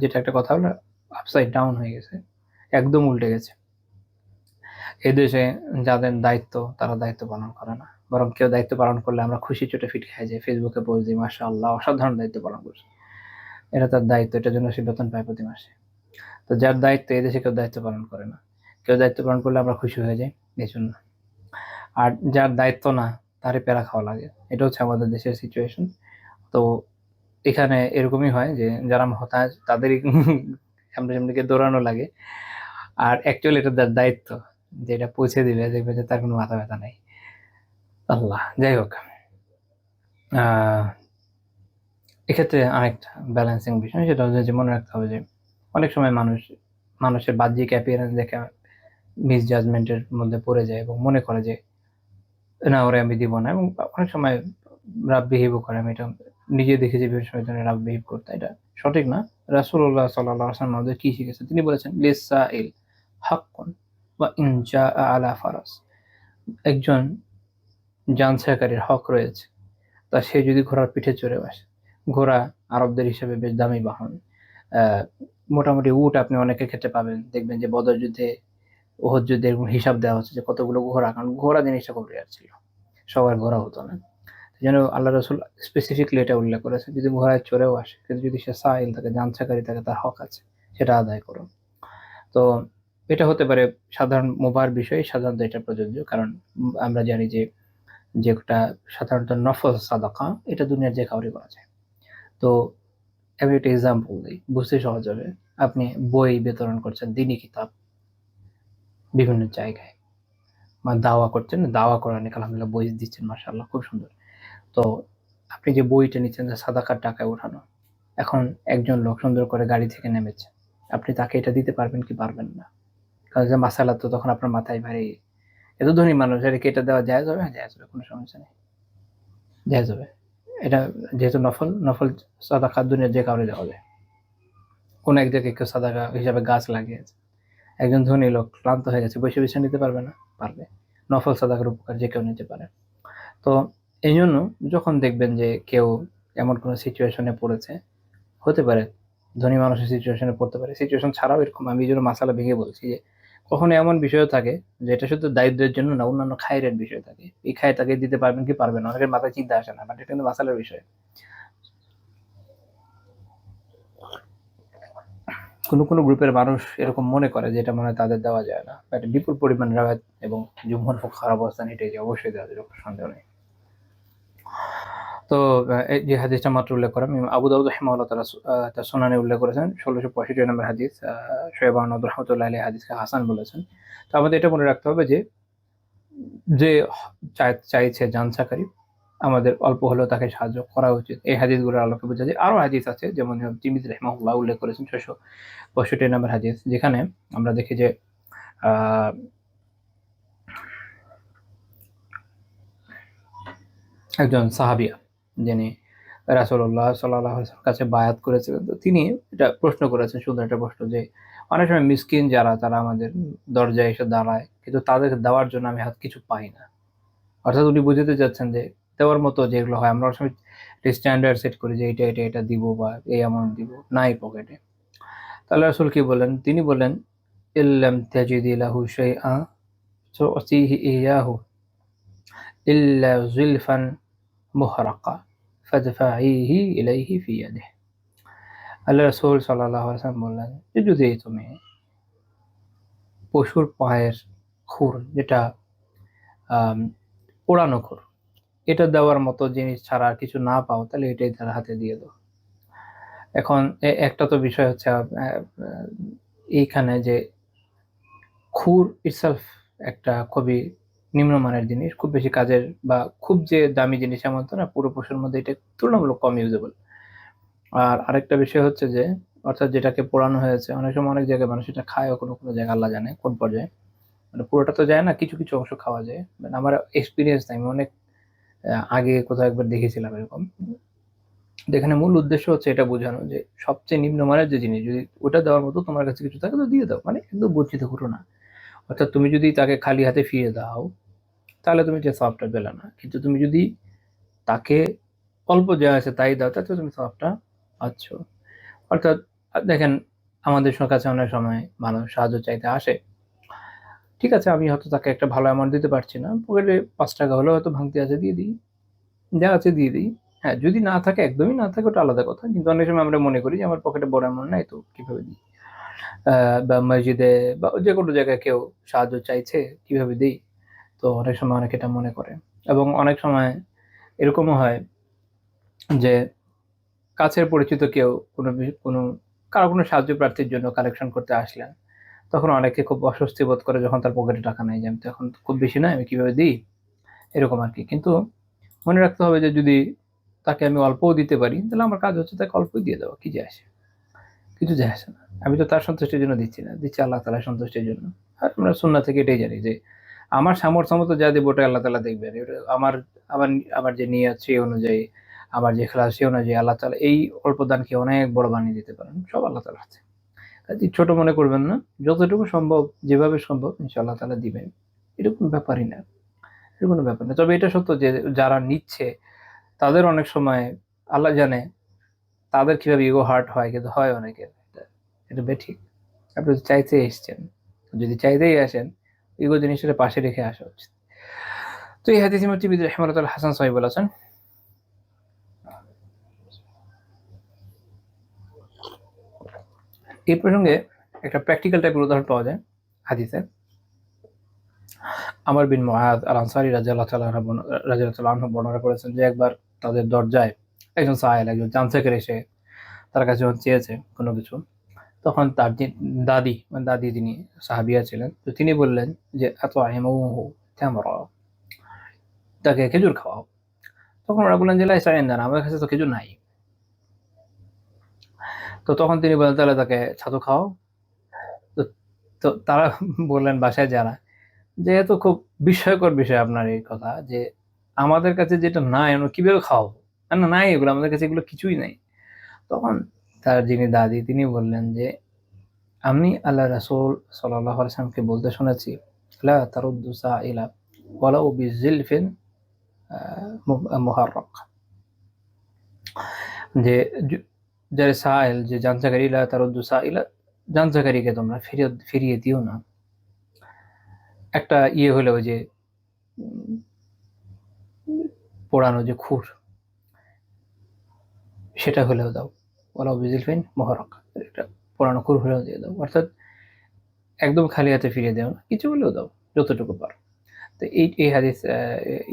যেটা একটা কথা হলো, আপসাইড ডাউন হয়ে গেছে, একদম উল্টে গেছে। এদেশে যাদের দায়িত্ব তারা দায়িত্ব পালন করে না, বরং কেউ দায়িত্ব পালন করলে আমরা খুশি চোটে ফিট খাই, যাই ফেসবুকে পোস্ট দিই, মাশাআল্লাহ অসাধারণ দায়িত্ব পালন করছে, এটা তার দায়িত্ব, এটার জন্য সে বেতন পায় প্রতি মাসে। তো যার দায়িত্ব, এদেশে কেউ দায়িত্ব পালন করে না। কেউ দায়িত্ব পালন করলে আমরা খুশি হয়ে যাই এই জন্য। আর যার দায়িত্ব না, তারই প্যারা খাওয়া লাগে। এটা হচ্ছে আমাদের দেশের সিচুয়েশন। তো এখানে এরকমই হয় যে যারা হতাশ তাদেরই সামনে সামনে গিয়ে দৌড়ানো লাগে। আর অ্যাকচুয়ালি এটা তার দায়িত্ব, যে এটা পৌঁছে দিলে দেখবে যে তার কোনো মাথা ব্যথা নাই। আল্লাহ, যাই হোক, আহ এক্ষেত্রে আরেকটা ব্যালেন্সিং বিষয়, সেটা হচ্ছে যে মনে রাখতে হবে যে অনেক সময় মানুষের বাহ্যিক অ্যাপিয়ারেন্স দেখে মিসজাজমেন্টের মধ্যে পড়ে যায় এবং মনে করে যে না, ওরে আমি দিব না, এবং অনেক সময় রাফ বিহেভও করে। আমি এটা নিজে দেখেছি বিভিন্ন সময় ধরে রাফ বিহেভ করতে, এটা সঠিক না। রাসূলুল্লাহ সাল্লাল্লাহু আলাইহি ওয়াসাল্লাম আমাদের কি শিখেছেন, তিনি বলেছেন লিসাইল হাক্কুন ওয়া ইন জাআ আলা ফারাস, একজন যানছাকারীর হক রয়েছে, তা সে যদি ঘোড়ার পিঠে চড়ে আসে। ঘোড়া আরবদের হিসেবে বেশ দামি বাহন। আহ, মোটামুটি উট আপনি অনেকের ক্ষেত্রে পাবেন, দেখবেন যে বদর যুদ্ধে, ওহদ যুদ্ধে এরকম হিসাব দেওয়া হচ্ছে যে কতগুলো ঘোড়া, কারণ ঘোড়া জিনিসটা খুব রেয়ার ছিল, সবার ঘোড়া হতো না। যেন আল্লাহ রসুল স্পেসিফিকলি এটা উল্লেখ করেছে, যদি ঘোড়ায় চড়েও আসে, কিন্তু যদি সে সাইল থাকে, যানছাকারী থাকে, তার হক আছে, সেটা আদায় করুন। তো এটা হতে পারে সাধারণ মোবার বিষয়, সাধারণত এটা প্রযোজ্য, কারণ আমরা জানি যে যেটা সাধারণত নফল সাদাকা, এটা দুনিয়ার যে কাউরি করা যায়। তো আমি একটা এক্সাম্পল দিই, বুঝতে সহজ হবে। আপনি বই বিতরণ করছেন, দিনী কিতাব বিভিন্ন জায়গায়, বা দাওয়া করছেন, দাওয়া করেন, আলহামদুলিল্লাহ বই দিচ্ছেন, মাশাআল্লাহ খুব সুন্দর। তো আপনি যে বইটা নিচ্ছেন, যে সাদাকার টাকায় ওঠানো, এখন একজন লোক সুন্দর করে গাড়ি থেকে নেমেছে, আপনি তাকে এটা দিতে পারবেন কি পারবেন না? কারণ যে মাসালা তো তখন আপনার মাথায় ভারী, এত ধনী মানুষ, এটাকে এটা দেওয়া জায়েজ হবে? হ্যাঁ, জায়েজ হবে, কোনো সমস্যা নেই, জায়েজ হবে। এটা যেহেতু নফল, নফল সাদাকা দুনিয়ার যে কাউরে দেওয়া যায়। কোন এক জায়গায় কেউ সাদাকা হিসাবে গাছ লাগিয়েছে, একজন ধনী লোক ক্লান্ত হয়ে গেছে, বসে বসে নিতে পারবে না? পারবে। নফল সাদাকার উপকার যে কেউ নিতে পারে। তো এই জন্য যখন দেখবেন যে কেউ এমন কোনো সিচুয়েশনে পড়েছে, হতে পারে ধনী মানুষের সিচুয়েশনে পড়তে পারে, সিচুয়েশন ছাড়াও এরকম, আমি এই জন্য মাসালা ভেঙে বলছি যে কখনো এমন বিষয় থাকে যেটা শুধু দারিদ্রের জন্য না, অন্যান্য খায়ের বিষয় থাকে, এই খায় তাকে দিতে পারবেন কি পারবেন না, অনেকের মাথায় চিন্তা আসে না, বাট এটা কিন্তু মাসালার বিষয়। কোনো কোনো গ্রুপের মানুষ এরকম মনে করে যে এটা মনে হয় তাদের দেওয়া যায় না, বাট বিপুল পরিমাণ রাওয়াত এবং জুমহুর ফুকাহার অবস্থান এটাই যে অবশ্যই দেওয়া যায়, কোনো সন্দেহ নেই। তো এই যে হাদিসটা মাত্র উল্লেখ করা, আবু দাউদ রাহিমাহুল্লাহ তাআলা তার সুনানে উল্লেখ করেছেন, ১৬৬৫ নম্বর হাদিস। শোয়েব আহমদ রাহমাতুল্লাহি আলাইহি হাদিসকে হাসান বলেছেন। তো আমাদের এটা মনে রাখতে হবে যে যে চাইছে যানসাকারী, আমাদের অল্প হলেও তাকে সাহায্য করা উচিত। এই হাদিসগুলোর আলোকে বোঝা যায়। আরো হাদিস আছে, যেমন তিরমিজি রাহিমাহুল্লাহ উল্লেখ করেছেন ৬৬৫ নম্বর হাদিস, যেখানে আমরা দেখি যে আহ একজন সাহাবিয়া, যিনি রাসূলুল্লাহ সাল্লাল্লাহু আলাইহি ওয়াসাল্লামের কাছে বায়াত করেছিলেন, তো তিনি এটা প্রশ্ন করেছেন, সুন্দর একটা প্রশ্ন, যে অনেক সময় মিসকিন যারা, তারা আমাদের দরজায় এসে দাঁড়ায়, কিন্তু তাদেরকে দেওয়ার জন্য আমি হাত কিছু পাই না। অর্থাৎ উনি বুঝাতে চাচ্ছেন যে দেওয়ার মতো যেগুলো হয়, আমরা অনেক সময় স্ট্যান্ডার্ড সেট করি যে এটা এটা এটা দিব, বা এই অ্যামাউন্ট দিব, নাই পকেটে। তাহলে রাসূল কি বললেন? তিনি বললেন ইল্লাম তাজিদি লাহু শাইআ তু'তিহি ইয়াহু ইল্লা যুলফান মুহরাকা ফাদফাইহি ইলাইহি ফি ইয়াদিহি। আল্লাহ রাসূল সাল্লাল্লাহু আলাইহি ওয়াসাল্লাম বললেন যে যদি তুমি পশুর পায়ের খুর, যেটা আম পোড়ানো খুর, এটা দেওয়ার মতো জিনিস ছাড়া আর কিছু না পাও, তাহলে এটাই তার হাতে দিয়ে দাও। এখন একটা তো বিষয় হচ্ছে এইখানে যে খুর ইটসেলফ একটা খুবই নিম্নমানের জিনিস, খুব বেশি কাজের বা খুব যে দামি জিনিস এমন তো না, পুরো পশুর মধ্যে এটা তুলনামূলক কম ইউজেবল। আর আরেকটা বিষয় হচ্ছে যে অর্থাৎ যেটাকে পোড়ানো হয়েছে, অনেক সময় অনেক জায়গায় মানুষ এটা খায়, কোনো কোনো জায়গায় আল্লাহ জানে কোন পর্যায়ে, মানে পুরোটা তো যায় না, কিছু কিছু অংশ খাওয়া যায়। মানে আমার এক্সপিরিয়েন্স নাই, আমি অনেক আগে কোথাও একবার দেখেছিলাম এরকম। যেখানে মূল উদ্দেশ্য হচ্ছে এটা বোঝানো যে সবচেয়ে নিম্নমানের যে জিনিস, যদি ওটা দেওয়ার মতো তোমার কাছে কিছু থাকে তো দিয়ে দাও, মানে একদম বঞ্চিত করো না। অর্থাৎ তুমি যদি তাকে খালি হাতে ফিরিয়ে দাও, তাহলে তুমি যে সওয়াবটা পেলে না, কিন্তু তুমি যদি তাকে অল্প যা আছে তাই দাও, তাতে তুমি সওয়াবটা পাচ্ছ। অর্থাৎ দেখেন, আমাদের কাছে অনেক সময় মানুষ সাহায্য চাইতে আসে, ঠিক আছে, আমি হয়তো তাকে একটা ভালো অ্যামাউন্ট দিতে পারছি না, পকেটে 5 টাকা হলেও হয়তো ভাঙতি আছে, দিয়ে দিই, যা আছে দিয়ে দিই। হ্যাঁ, যদি না থাকে, একদমই না থাকে, ওটা আলাদা কথা, কিন্তু অনেক সময় আমরা মনে করি যে আমার পকেটে বড় অ্যামাউন্ট নাই, তো কিভাবে দিই। বা মসজিদে বা যে কোনো জায়গায় কেউ সাহায্য চাইছে, কিভাবে দিই। তো অনেক সময় অনেকে এটা মনে করে, এবং অনেক সময় এরকমও হয় যে কাছের পরিচিত কেউ কোনো কারো কোনো সাহায্য প্রার্থীর জন্য কালেকশন করতে আসলেন, তখন অনেকে খুব অস্বস্তি বোধ করে যখন তার পকেটে টাকা নাই, যে আমি তো এখন খুব বেশি নয়, আমি কিভাবে দিই, এরকম আর কি। কিন্তু মনে রাখতে হবে যে যদি তাকে আমি অল্পও দিতে পারি, তাহলে আমার কাজ হচ্ছে তাকে অল্পই দিয়ে দেওয়া, কি যায় আসে, কিছু যায় আসে না। আমি তো তার সন্তুষ্টির জন্য দিচ্ছি না, দিচ্ছি আল্লাহ তাআলার সন্তুষ্টির জন্য। আর আমরা সুন্নাহ থেকে এটাই জানি যে আমার সামর্থ্য মতো যা দেবো ওটা আল্লাহ তাআলা দেখবেন। এটা আমার আমার আমার যে নিয়ত সেই অনুযায়ী, আমার যে ইখলাস সেই অনুযায়ী আল্লাহ তাআলা এই অল্প দানকে অনেক বড় বানিয়ে দিতে পারেন। সব আল্লাহ তাআলার হাতে। কাজেই ছোট মনে করবেন না। যতটুকু সম্ভব, যেভাবে সম্ভব ইনশাআল্লাহ আল্লাহ তাআলা দিবেন। এটা কোনো ব্যাপারই না। এটা কোনো ব্যাপার না। তবে এটা সত্য যে যারা নিচ্ছে তাদের অনেক সময় আল্লাহ জানে তাদের কিভাবে ইগো হার্ট হয়, কিন্তু হয় অনেকের। এটা বেঠিক। আপনি তো চাইতে এসছেন। যদি চাইতেই আসেন, ইগো জিনিসটা পাশে রেখে আসা উচিত। তো এই হাদিস ইমাম তিরমিজি রাহিমাহুল্লাহ হাসান সহিহ বলেছেন। এই প্রসঙ্গে একটা প্র্যাকটিক্যাল টাইপের উদাহরণ পাওয়া যায় হাদিসে। আমর বিন মুআয আল আনসারী রাদিয়াল্লাহু আনহু বর্ণনা করেছেন যে একবার তাদের দরজায় একজন সায়েল, একজন যানচাকের এসে তার কাছে চেয়েছে কোনো কিছু। তখন তার যে দাদি, মানে দাদি যিনি সাহাবিয়া ছিলেন, তো তিনি বললেন যে আত'ইমুহু তামরা, তাকে খেজুর খাওয়াও। তখন ওরা বললেন যে লাইসা ইনদানা, আমাদের কাছে তো খেজুর নাই। তো তখন তিনি বললেন তাহলে তাকে ছাতু খাওয়াও। তো তো তারা বললেন বাসায় যারা, যে এত খুব বিস্ময়কর বিষয় আপনার এই কথা, যে আমাদের কাছে যেটা নাই আমরা কিভাবে খাওয়াবো? না নাই, এগুলো আমাদের কাছে এগুলো কিছুই নাই। তখন তার যিনি দাদি তিনি বললেন যে আমি আল্লাহ রাসূল সাল্লাল্লাহু আলাইহি ওয়াসাল্লামকে বলতে শুনেছি, লা তারুদ্দু সাইলা ওয়ালাউ বিজিলফিন মুহাররাক, যে যারা সাইল, যে যাঞ্চাকারী, লা তারুদ্দু সাইলা, যাঞ্চাকারীকে তোমরা ফিরিয়ে দিও না। একটা হলো ওই যে উম, পোড়ানো যে খুর, সেটা হলেও দাও। ওয়ালাউ বিজিলফিন মুহাররাক, একটা পোড়ানো খুর হলেও দিয়ে দাও। অর্থাৎ একদম খালি হাতে ফিরিয়ে দেও না, কিছু হলেও দাও, যতটুকু পারো। তো এই হাদিস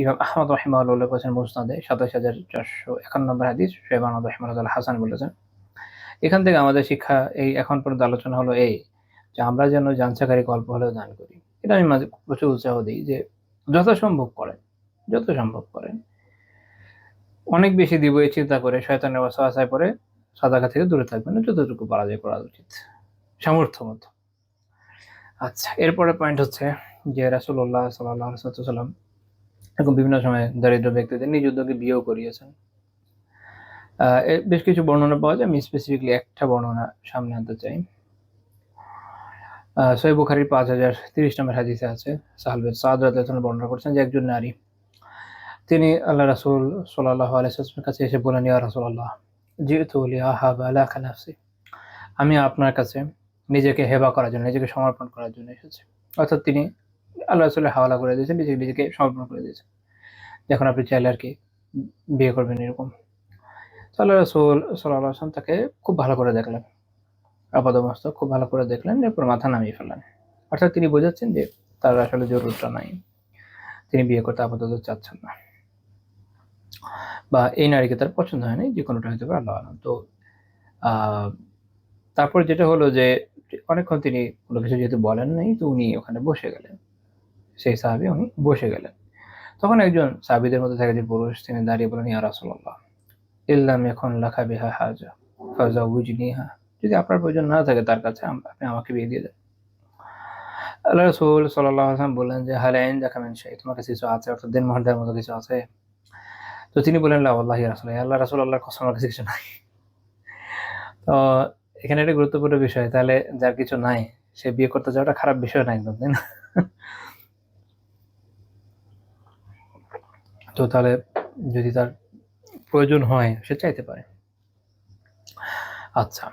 ইমাম আহমদ রাহিমাহুল্লাহ উল্লেখ করেছেন মুসনাদে ২৭,৪৫১ নম্বর হাদিস, শোয়েব আহমদ রাহিমাহুল্লাহ হাসান বলেছেন। এখান থেকে আমাদের শিক্ষা, এই এখন পর্যন্ত আলোচনা হলো এই, যে আমরা যেন যাঞ্চাকারীকে অল্প হলেও দান করি। এটা আমি মাঝে প্রচুর উৎসাহ দিই যে যথাসম্ভব করেন, যত সম্ভব করেন। অনেক বেশি দিব এই চিন্তা করে শয়তানের ওয়াসওয়াসায় পড়ে সাদাকা থেকে দূরে থাকবেন, যতটুকু পারা যায় করা উচিত সামর্থ্য মতো। আচ্ছা, এরপরে পয়েন্ট হচ্ছে যে রাসূলুল্লাহ সাল্লাল্লাহু আলাইহি ওয়াসাল্লাম এরকম বিভিন্ন সময়ে দরিদ্র ব্যক্তিদের নিজ উদ্যোগে বিয়েও করিয়েছেন। এর বেশ কিছু বর্ণনা পাওয়া যায়, আমি স্পেসিফিকলি একটা বর্ণনা সামনে আনতে চাই। সহিহ বুখারীর ৫,০৩০ নম্বর হাদিসে আছে, সাহল বিন সাদ রাদিয়াল্লাহু আনহু বর্ণনা করেছেন যে একজন নারী, তিনি আল্লাহ রাসূল সাল্লাল্লাহু আলাইহি ওয়াসাল্লামের কাছে এসে বললেন, ইয়া রাসূলাল্লাহ, জিতু লিআহাবা লাকা নাফসি, আমি আপনার কাছে নিজেকে হেবা করার জন্য, নিজেকে সমর্পণ করার জন্য এসেছি। অর্থাৎ তিনি আল্লাহ রাসূলের হাওয়ালা করে দিয়েছেন, নিজেকে সমর্পণ করে দিয়েছেন। এখন আপনি চাইলে আরকি বিয়ে করবেন এরকম। তো আল্লাহ রাসূল সাল্লাল্লাহু আলাইহি ওয়াসাল্লাম তাকে খুব ভালো করে দেখলেন। আপাদমস্তক খুব ভালো করে দেখলেন, এরপর মাথা নামিয়ে ফেললেন। অর্থাৎ তিনি বোঝাচ্ছেন যে তার আসলে জরুরতটা নাই। তিনি বিয়ে করতে আপাতত চাচ্ছেন না। বা এই নারীকে তার পছন্দ হয় নাই, যে কোনোটা হতে পারে, আল্লাহ আলাম। তো তারপর যেটা হলো যে অনেকক্ষণ তিনি কোনো কিছু যেহেতু বলেন নাই, তো উনি ওখানে বসে গেলেন, সেই সাহাবী উনি বসে গেলেন। তখন একজন সাহাবীদের মধ্যে থেকে যে পুরুষ, তিনি দাঁড়িয়ে বলেন, ইয়া রাসূলুল্লাহ, ইল্লাম ইয়াকুন লাকা বিহা হাজা ফাজাউজনিহা, যদি আপনার প্রয়োজন না থাকে তার কাছে, আপনি আমাকে বিয়ে দিয়ে দেন। আল্লাহ রাসূল সাল্লাল্লাহু আলাইহি ওয়াসাল্লাম বললেন যে হাল ইনদাকা মিন শাই, তোমার কাছে কিছু আছে, অর্থাৎ দেনমোহর দেওয়ার মতো কিছু আছে? তো তিনি বললেন, লা ওয়াল্লাহি ইয়া রাসূলাল্লাহ, আল্লাহ রাসূল, আল্লাহর কসম, আমার কাছে কিছু নাই। তো এখানে একটা গুরুত্বপূর্ণ বিষয়, তাহলে যার কিছু নাই সে বিয়ে করতে যাওয়াটা খারাপ বিষয় না একদম, তাই না? তো তাহলে যদি তার প্রয়োজন হয় সে চাইতে পারে। আচ্ছা,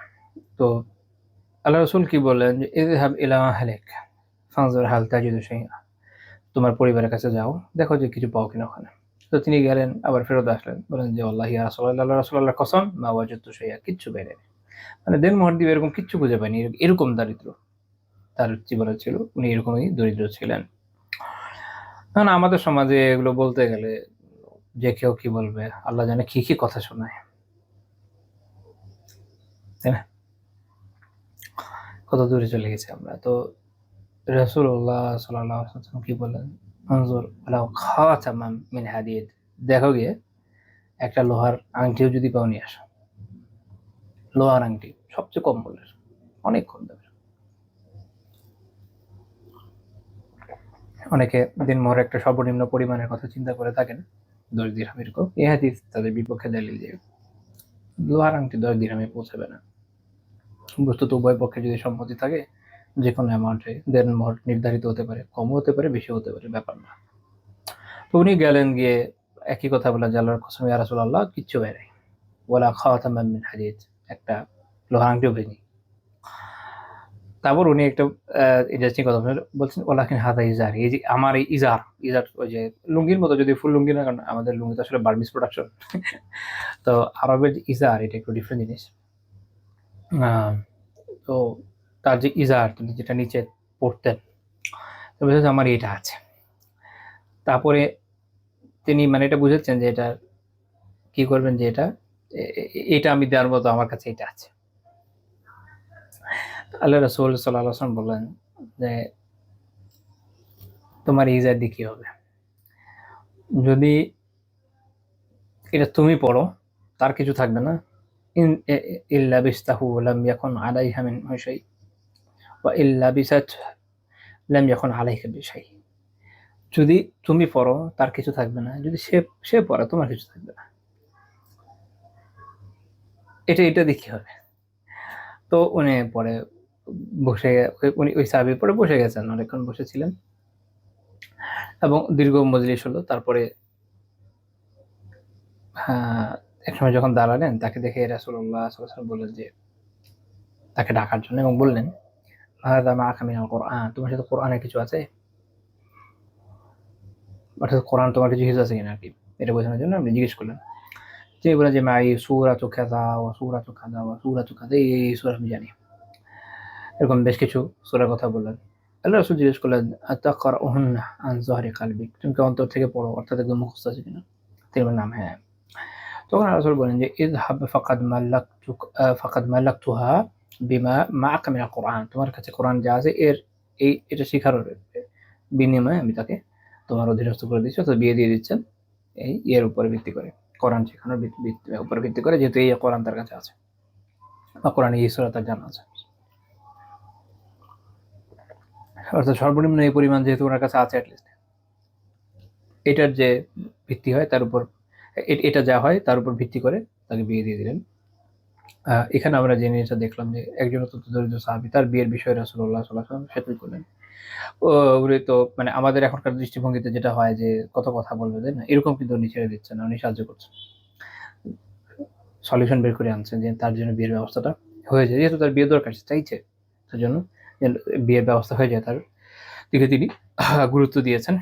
তো আল্লাহ রাসূল কি বললেন যে ইযহাব ইলা আহলিক ফানজুর হাল তাজিদু শাইআ, তোমার পরিবারের কাছে যাও, দেখো যে কিছু পাও কিনা ওখানে। তো তিনি গেলেন, আবার ফেরত আসলেন, বলেন যে ওয়াল্লাহি ইয়া রাসূলুল্লাহ, আল্লাহ রাসূল, আল্লাহর কসম, মা ওয়াজাদতু শাইআ, কিচ্ছু বের হয়নি। মানে দেনমোহর দিবে এরকম কিচ্ছু খুঁজে পায়নি। এরকম দারিদ্র তার জীবনে ছিল, উনি এরকমই দরিদ্র ছিলেন। কারণ আমাদের সমাজে এগুলো বলতে গেলে যে কেউ কি বলবে, আল্লাহ জানে কি কি কথা শোনায়, তাই না? কত দূরে চলে গেছি আমরা। তো রাসূলুল্লাহ সাল্লাল্লাহু আলাইহি ওয়াসাল্লাম কি বললেন, আনজুর আলা খাতামান মিন হাদিদ, দেখো গিয়ে একটা লোহার আংটিও যদি পাও নিয়ে আসো। লোহার আংটি সবচেয়ে কম মূল্যের, অনেক কম দামের। অনেকে দিনমোহর একটা সর্বনিম্ন পরিমাণের কথা চিন্তা করে থাকেন, 10 দিরহাম এরকম। এই হাদিস তাদের বিপক্ষে দলিল যে লোহার আংটি 10 দিরহামে পৌঁছাবে না। বস্তুত উভয় পক্ষে যদি সম্মতি থাকে, যে কোনো অ্যামাউন্টে দেনমোহর নির্ধারিত হতে পারে, কমও হতে পারে, বেশিও হতে পারে, ব্যাপার না। তো উনি গেলেন, গিয়ে একই কথা বললেন যে আল্লাহর কসম ইয়া রাসূলুল্লাহ, কিচ্ছু বের নাই, ওয়ালা খাতামান মিন হাদিদ, একটা লোহার আংটিও বের। তারপর উনি একটা ইন্টারেস্টিং কথা বলছেন, ওয়ালাকিন হাদা ইজার, এই যে আমার এই ইজার, ইজার ওই যে লুঙ্গির মতো, যদি ফুল লুঙ্গি না, কারণ আমাদের লুঙ্গি তো আসলে বার্মিজ প্রোডাকশন। তো আরবের যে ইজার, এটা একটু ডিফারেন্ট জিনিস। তো তার যে ইজার, তিনি যেটা নিচে পড়তেন, তো বুঝেছে আমার এটা আছে। তারপরে তিনি মানে এটা বুঝেছেন যে এটা কি করবেন, যে এটা আমি দেওয়ার মতো আমার কাছে এটা আছে। আল্লাহ রাসূল সাল্লাল্লাহু আলাইহি ওয়াসাল্লাম বললেন যে তোমার ইজার দিয়ে কি হবে? যদি এটা তুমি পড়ো, তার কিছু থাকবে না। ইল্লা বিস্তাহু লাম ইয়াকুন আলাইহা মিন শাই ওয়া ইল্লা বিসাত লাম ইয়াকুন আলাইকা বিশাই। যদি তুমি পড়ো তার কিছু থাকবে না, যদি সে পড়ে তোমার কিছু থাকবে না। এটা দিয়ে কি হবে? তো উনি পরে বসে, উনি ওই সাহাবী পরে বসে গেছেন, অনেকক্ষণ বসেছিলেন এবং দীর্ঘ মজলিস হলো। তারপরে একসময় যখন দাঁড়ালেন, তাকে দেখে রাসূলুল্লাহ সাল্লাল্লাহু আলাইহি ওয়াসাল্লাম বললেন যে তাকে ডাকার জন্য, এবং বললেন, হাযা মাআকা মিনাল কুরআন, তোমার সাথে কোরআনের কিছু আছে? অর্থাৎ কোরআন তোমার কিছু হিফজ আছে কিনা আরকি, এটা বোঝানোর জন্য আপনি জিজ্ঞেস করলেন। তিনি বললেন যে মাই সূরাতু কাযা ওয়া সূরাতু কাযা ওয়া সূরাতু কাযা, এই সূরা আমি জানি। এরকম বেশ কিছু সূরার কথা বললেন। আল্লাহ রাসূল জিজ্ঞেস করলেন, আতাকরাউহুন্না আন যহরি কলবিক, তুমি কি অন্তর থেকে পড়ো, অর্থাৎ একদম মুখস্থ আছে কিনা? তিনি বললেন, হ্যাঁ। তখন আল্লাহ রাসূল বলেন যে ইযহাব ফাকাদ মাল্লাকতুহা বিমা মাআকা মিনাল কুরআন, তোমার কাছে কোরআন যা আছে এটা শিখার বিনিময়ে আমি তাকে তোমার অধীনস্থ করে দিচ্ছি, অর্থাৎ বিয়ে দিয়ে দিচ্ছেন এর উপরে ভিত্তি করে, কোরআন শেখানোর উপরে ভিত্তি করে, যেহেতু এই কোরআন তার কাছে আছে বা কোরআন এই সূরা তার জানা আছে। অর্থাৎ সর্বনিম্ন এই পরিমাণ যেহেতু ওনার কাছে আছে, অ্যাটলিস্ট এটার যে ভিত্তি হয় তার উপর, এটা যা হয় তার উপর ভিত্তি করে তাকে বিয়ে দিয়ে দিলেন। এখানে আমরা যে জিনিসটা দেখলাম যে একজন অত্যন্ত দরিদ্র সাহাবী, তার বিয়ের বিষয়ে রাসূলুল্লাহ সাল্লাল্লাহু আলাইহি ওয়াসাল্লাম সেটেল করলেন। উনি তো মানে আমাদের এখনকার দৃষ্টিভঙ্গিতে যেটা হয় যে কত কথা বলবে, তাই না? এরকম কিন্তু উনি ছেড়ে দিচ্ছেন না, উনি সাহায্য করছেন। সলিউশন বের করে আনছেন যে তার জন্য বিয়ের ব্যবস্থাটা হয়ে যায়, যেহেতু তার বিয়ে দরকার, সে চাইছে তার জন্য যে বিয়ের ব্যবস্থা হয়ে যায়, তার দিকে তিনি গুরুত্ব দিয়েছেন।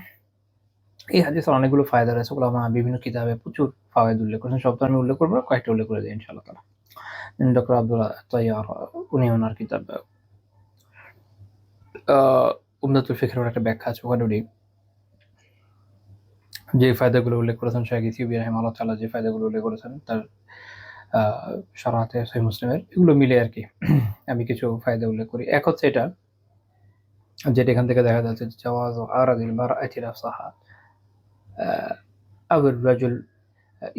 এই হাদিসের অনেকগুলো ফায়দা রয়েছে, উলামা বিভিন্ন কিতাবে প্রচুর ফাওয়ায়েদ উল্লেখ করেছেন, সব তো আমি উল্লেখ করব না, কয়েকটা উল্লেখ করে দিই ইনশাআল্লাহ তাআলা। ডক্টর আব্দুল্লাহ তাইয়ার, উনি ওনার কিতাব উমদাতুল ফিকহের একটা ব্যাখ্যা আছে, ওখানে উনি যে ফায়দাগুলো উল্লেখ করেছেন শেখ ইথিওপিয়া রাহিমাহুল্লাহ তাআলা, যে ফায়দাগুলো উল্লেখ করেছেন তার শরহাতে সহিহ মুসলিমের, এগুলো মিলে আর কি আমি কিছু ফায়দা উল্লেখ করি। এক হচ্ছে এটা, যেটা এখান থেকে দেখা যাচ্ছে জাওয়াজ আরাদিল মারআতি নাফসাহা আও রাজুল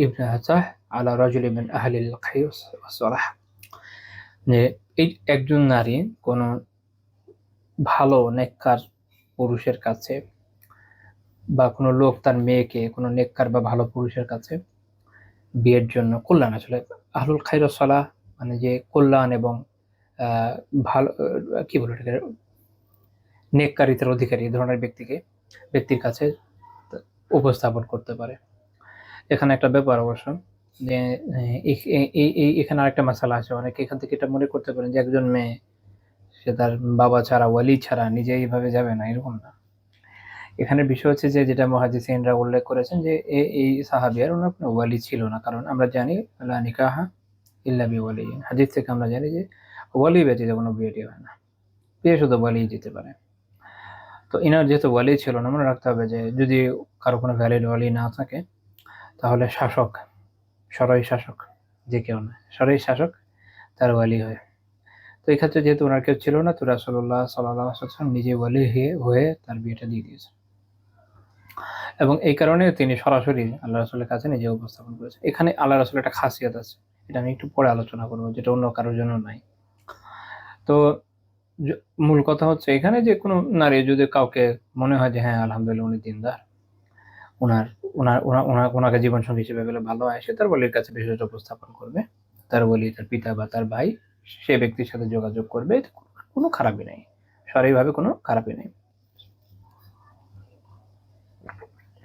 ইবনাতাহ আলা রাজুলি মিন আহলিল খায়র ওয়াস সালাহ, যে এই একজন নারী কোনো ভালো নেককার পুরুষের কাছে বা কোনো লোক তার মেয়েকে কোনো নেককার বা ভালো পুরুষের কাছে বিয়ের জন্য, কল্যাণ আসলে আহলুল খায়র ওয়াস সালাহ মানে যে কল্যাণ এবং ভালো কি বলে এটাকে, নেককারিতার অধিকারী এই ধরনের ব্যক্তির কাছে উপস্থাপন করতে পারে। এখানে একটা ব্যাপার অবশ্য যে এখানে আরেকটা মাসালা আছে, অনেকে এখান থেকে এটা মনে করতে পারেন যে একজন মেয়ে সে তার বাবা ছাড়া, ওয়ালি ছাড়া নিজে এইভাবে যাবে না, এরকম না। এখানে বিষয় হচ্ছে যে যেটা মুহাদ্দিসিনরা উল্লেখ করেছেন যে এই সাহাবিয়ার ওনার কোনো ওয়ালি ছিল না, কারণ আমরা জানি লা নিকাহা ইল্লা বিওয়ালিয়্যিন, হাদিস থেকে আমরা জানি যে ওয়ালি ব্যতীত কোনো বিয়ে হয় না, বিয়ে শুধু ওয়ালি দিতে পারে। তো ইনার যেহেতু ওয়ালি ছিল না, মনে রাখতে হবে যে যদি কারো কোনো ভ্যালিড ওয়ালি না থাকে তাহলে শাসক, সরাই শাসক, যে কেউ না, সরাই শাসক তার ওয়ালি হয়। তো এই ক্ষেত্রে যেহেতু ওনার কেউ ছিল না, তো রাসূলুল্লাহ সাল্লাল্লাহু আলাইহি ওয়াসাল্লাম নিজে ওয়ালি হয়ে তার বিয়েটা দিয়ে দিয়েছেন, এবং এই কারণে তিনি সরাসরি আল্লাহ রাসূলের কাছে নিজে উপস্থাপন করেছেন। এখানে আল্লাহ রাসূলের একটা খাসিয়াত আছে, এটা আমি একটু পরে আলোচনা করবো, যেটা অন্য কারোর জন্য নাই। তো মূল কথা হচ্ছে এখানে যে কোনো নারী যদি কাউকে মনে হয় যে হ্যাঁ আলহামদুলিল্লাহ উনি দিনদার, ওনাকে জীবন সঙ্গী হিসেবে পেলে ভালো হয়, সে তার ওয়ালির কাছে বিষয়টা উপস্থাপন করবে। তার ওয়ালি, তার পিতা বা তার ভাই, সে ব্যক্তির সাথে যোগাযোগ করবে, এতে কোনো খারাপই নেই, শারীরিকভাবে কোনো খারাপই নেই।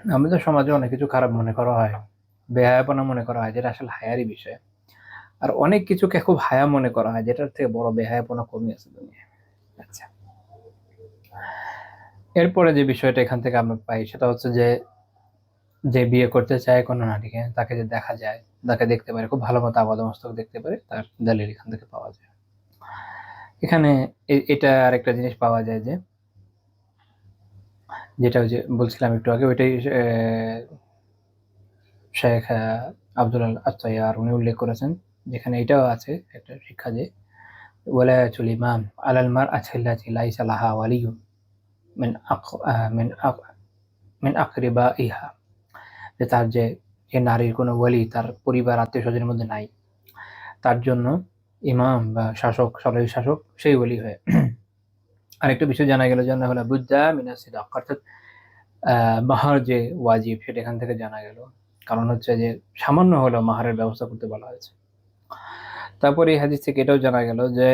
আমাদের সমাজে অনেক কিছু খারাপ মনে করা হয়, বেহায়াপনা মনে করা হয়, যেটা আসলে হায়ারই বিষয়। আর অনেক কিছুকে খুব হায়া মনে করা হয়, যেটার থেকে বড় বেহায়াপনা কমই আছে দুনিয়ায়। আচ্ছা, এরপরে যে বিষয়টা এখান থেকে আমরা পাই সেটা হচ্ছে যে বিয়ে করতে চায় কোনো নারীকে, তাকে যে দেখা যায়, তাকে দেখতে পারে, খুব ভালো মতো আপাদমস্তক দেখতে পারে, তার দলিল এখান থেকে পাওয়া যায়। এখানে এটা আরেকটা জিনিস পাওয়া যায় যে যেটা ওই যে বলছিলাম একটু আগে, ওইটাই শেখ আব্দুল আত্তাইয়ার উনি উল্লেখ করেছেন, যেখানে এটাও আছে একটা শিক্ষা যে ওয়ালায়াতুল ইমাম আলাল মারআতি আল্লাতী লাইসা লাহা ওয়ালিয়্যুন মিন আকরিবাইহা, যে তার যে নারীর কোনো ওয়ালি তার পরিবার আত্মীয়-স্বজনের মধ্যে নাই, তার জন্য ইমাম বা শাসক, সরকারি শাসক সেই ওয়ালি হয়। আরেকটা বিষয় জানা গেল জানা হলো বুদ্দা মিনাস সিদাক, অর্থাৎ মাহার যে ওয়াজিব সেটা এখান থেকে জানা গেল, কারণ হচ্ছে যে সামান্য হলেও মাহারের ব্যবস্থা করতে বলা হয়েছে। তারপরে এই হাদিস থেকে এটাও জানা গেল যে